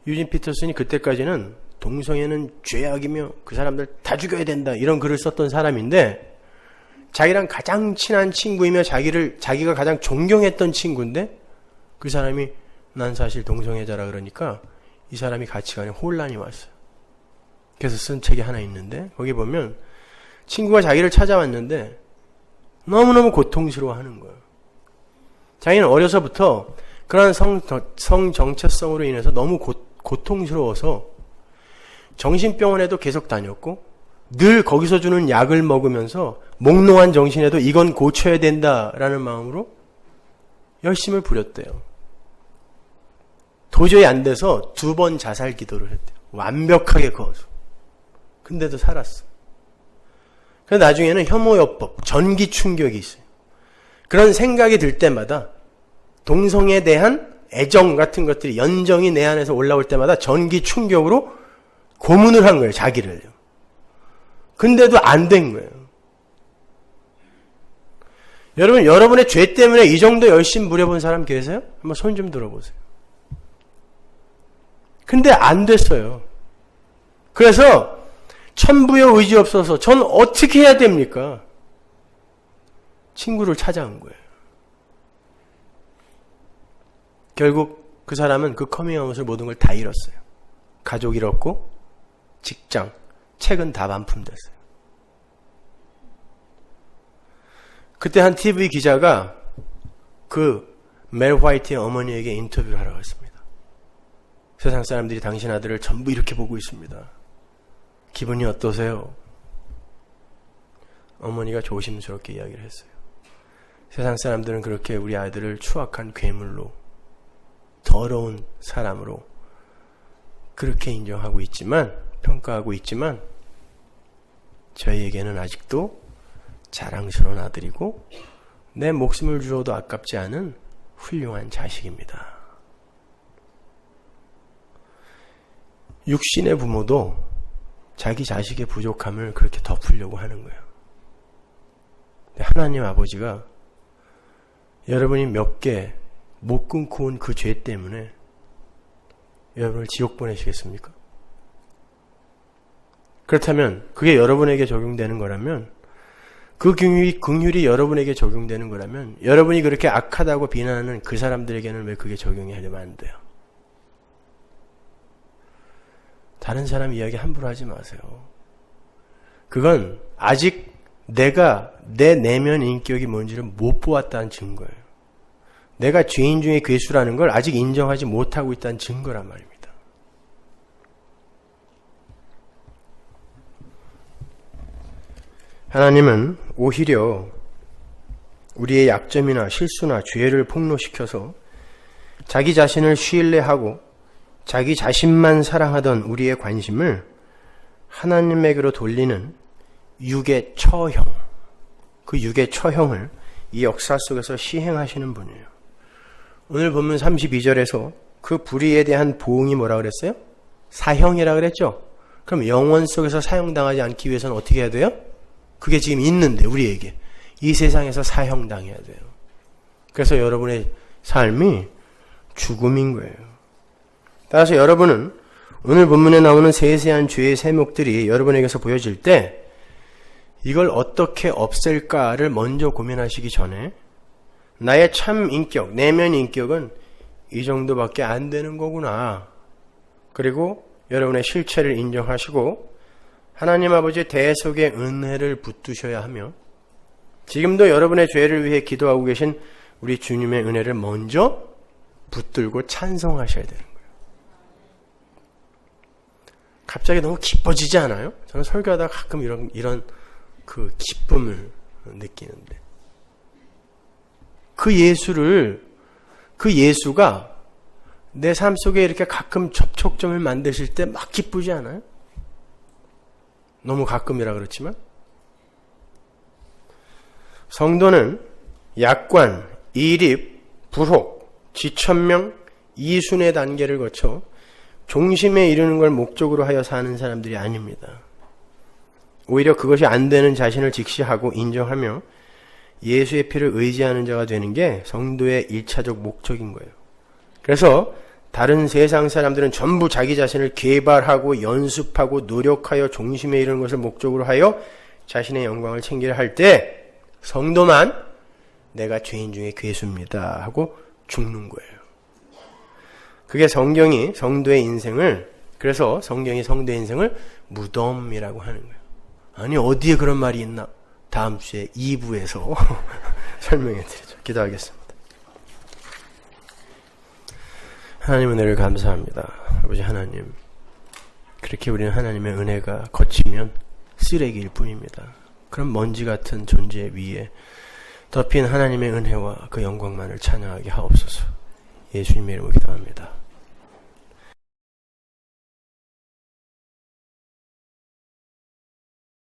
유진 피터슨이 그때까지는 동성애는 죄악이며 그 사람들 다 죽여야 된다 이런 글을 썼던 사람인데 자기랑 가장 친한 친구이며 자기가 가장 존경했던 친구인데 그 사람이 난 사실 동성애자라 그러니까 이 사람이 가치관에 혼란이 왔어요. 그래서 쓴 책이 하나 있는데 거기 보면 친구가 자기를 찾아왔는데 너무너무 고통스러워하는 거예요. 자기는 어려서부터 그런 성정체성으로 인해서 너무 고통스러워서 정신병원에도 계속 다녔고 늘 거기서 주는 약을 먹으면서 몽롱한 정신에도 이건 고쳐야 된다라는 마음으로 열심을 부렸대요. 도저히 안 돼서 2번 자살 기도를 했대요. 완벽하게 그어서. 근데도 살았어. 그래서 나중에는 혐오요법, 전기 충격이 있어요. 그런 생각이 들 때마다 동성애에 대한 애정 같은 것들이 연정이 내 안에서 올라올 때마다 전기 충격으로 고문을 한 거예요. 자기를요. 근데도 안 된 거예요. 여러분, 여러분의 죄 때문에 이 정도 열심 부려본 사람 계세요? 한번 손 좀 들어보세요. 근데 안 됐어요. 그래서 천부의 의지 없어서 전 어떻게 해야 됩니까? 친구를 찾아온 거예요. 결국 그 사람은 그 커밍아웃을 모든 걸 다 잃었어요. 가족 잃었고 직장, 책은 다 반품됐어요. 그때 한 TV 기자가 그 멜 화이트의 어머니에게 인터뷰를 하러 갔습니다. 세상 사람들이 당신 아들을 전부 이렇게 보고 있습니다. 기분이 어떠세요? 어머니가 조심스럽게 이야기를 했어요. 세상 사람들은 그렇게 우리 아들을 추악한 괴물로, 더러운 사람으로 그렇게 인정하고 있지만, 평가하고 있지만, 저희에게는 아직도 자랑스러운 아들이고 내 목숨을 주어도 아깝지 않은 훌륭한 자식입니다. 육신의 부모도 자기 자식의 부족함을 그렇게 덮으려고 하는 거예요. 하나님 아버지가 여러분이 몇 개 못 끊고 온 그 죄 때문에 여러분을 지옥 보내시겠습니까? 그렇다면 그게 여러분에게 적용되는 거라면, 그 긍휼이 여러분에게 적용되는 거라면, 여러분이 그렇게 악하다고 비난하는 그 사람들에게는 왜 그게 적용이 하려면 안 돼요? 다른 사람 이야기 함부로 하지 마세요. 그건 아직 내가 내 내면 인격이 뭔지를 못 보았다는 증거예요. 내가 죄인 중에 괴수라는 걸 아직 인정하지 못하고 있다는 증거란 말입니다. 하나님은 오히려 우리의 약점이나 실수나 죄를 폭로시켜서 자기 자신을 신뢰하고 자기 자신만 사랑하던 우리의 관심을 하나님에게로 돌리는 육의 처형, 그 육의 처형을 이 역사 속에서 시행하시는 분이에요. 오늘 본문 32절에서 그 불의에 대한 보응이 뭐라 그랬어요? 사형이라 그랬죠? 그럼 영원 속에서 사형당하지 않기 위해서는 어떻게 해야 돼요? 그게 지금 있는데 우리에게 이 세상에서 사형당해야 돼요. 그래서 여러분의 삶이 죽음인 거예요. 따라서 여러분은 오늘 본문에 나오는 세세한 죄의 세목들이 여러분에게서 보여질 때 이걸 어떻게 없앨까를 먼저 고민하시기 전에 나의 참 인격, 내면 인격은 이 정도밖에 안 되는 거구나. 그리고 여러분의 실체를 인정하시고 하나님 아버지의 대속의 은혜를 붙드셔야 하며 지금도 여러분의 죄를 위해 기도하고 계신 우리 주님의 은혜를 먼저 붙들고 찬송하셔야 되는 거예요. 갑자기 너무 기뻐지지 않아요? 저는 설교하다가 가끔 이런 그 기쁨을 느끼는데 그 예수가 내 삶 속에 이렇게 가끔 접촉점을 만드실 때 막 기쁘지 않아요? 너무 가끔이라 그렇지만 성도는 약관, 이립, 불혹, 지천명, 이순의 단계를 거쳐 종심에 이르는 걸 목적으로 하여 사는 사람들이 아닙니다. 오히려 그것이 안 되는 자신을 직시하고 인정하며 예수의 피를 의지하는 자가 되는 게 성도의 1차적 목적인 거예요. 그래서 다른 세상 사람들은 전부 자기 자신을 개발하고 연습하고 노력하여 종심에 이르는 것을 목적으로 하여 자신의 영광을 챙기려 할 때 성도만 내가 죄인 중에 괴수입니다 하고 죽는 거예요. 그게 성경이 성도의 인생을, 그래서 성경이 성도의 인생을 무덤이라고 하는 거예요. 아니 어디에 그런 말이 있나? 다음 주에 2부에서 설명해 드리죠. 기도하겠습니다. 하나님 은혜를 감사합니다. 아버지 하나님, 그렇게 우리는 하나님의 은혜가 거치면 쓰레기일 뿐입니다. 그런 먼지 같은 존재 위에 덮인 하나님의 은혜와 그 영광만을 찬양하게 하옵소서. 예수님의 이름으로 기도합니다.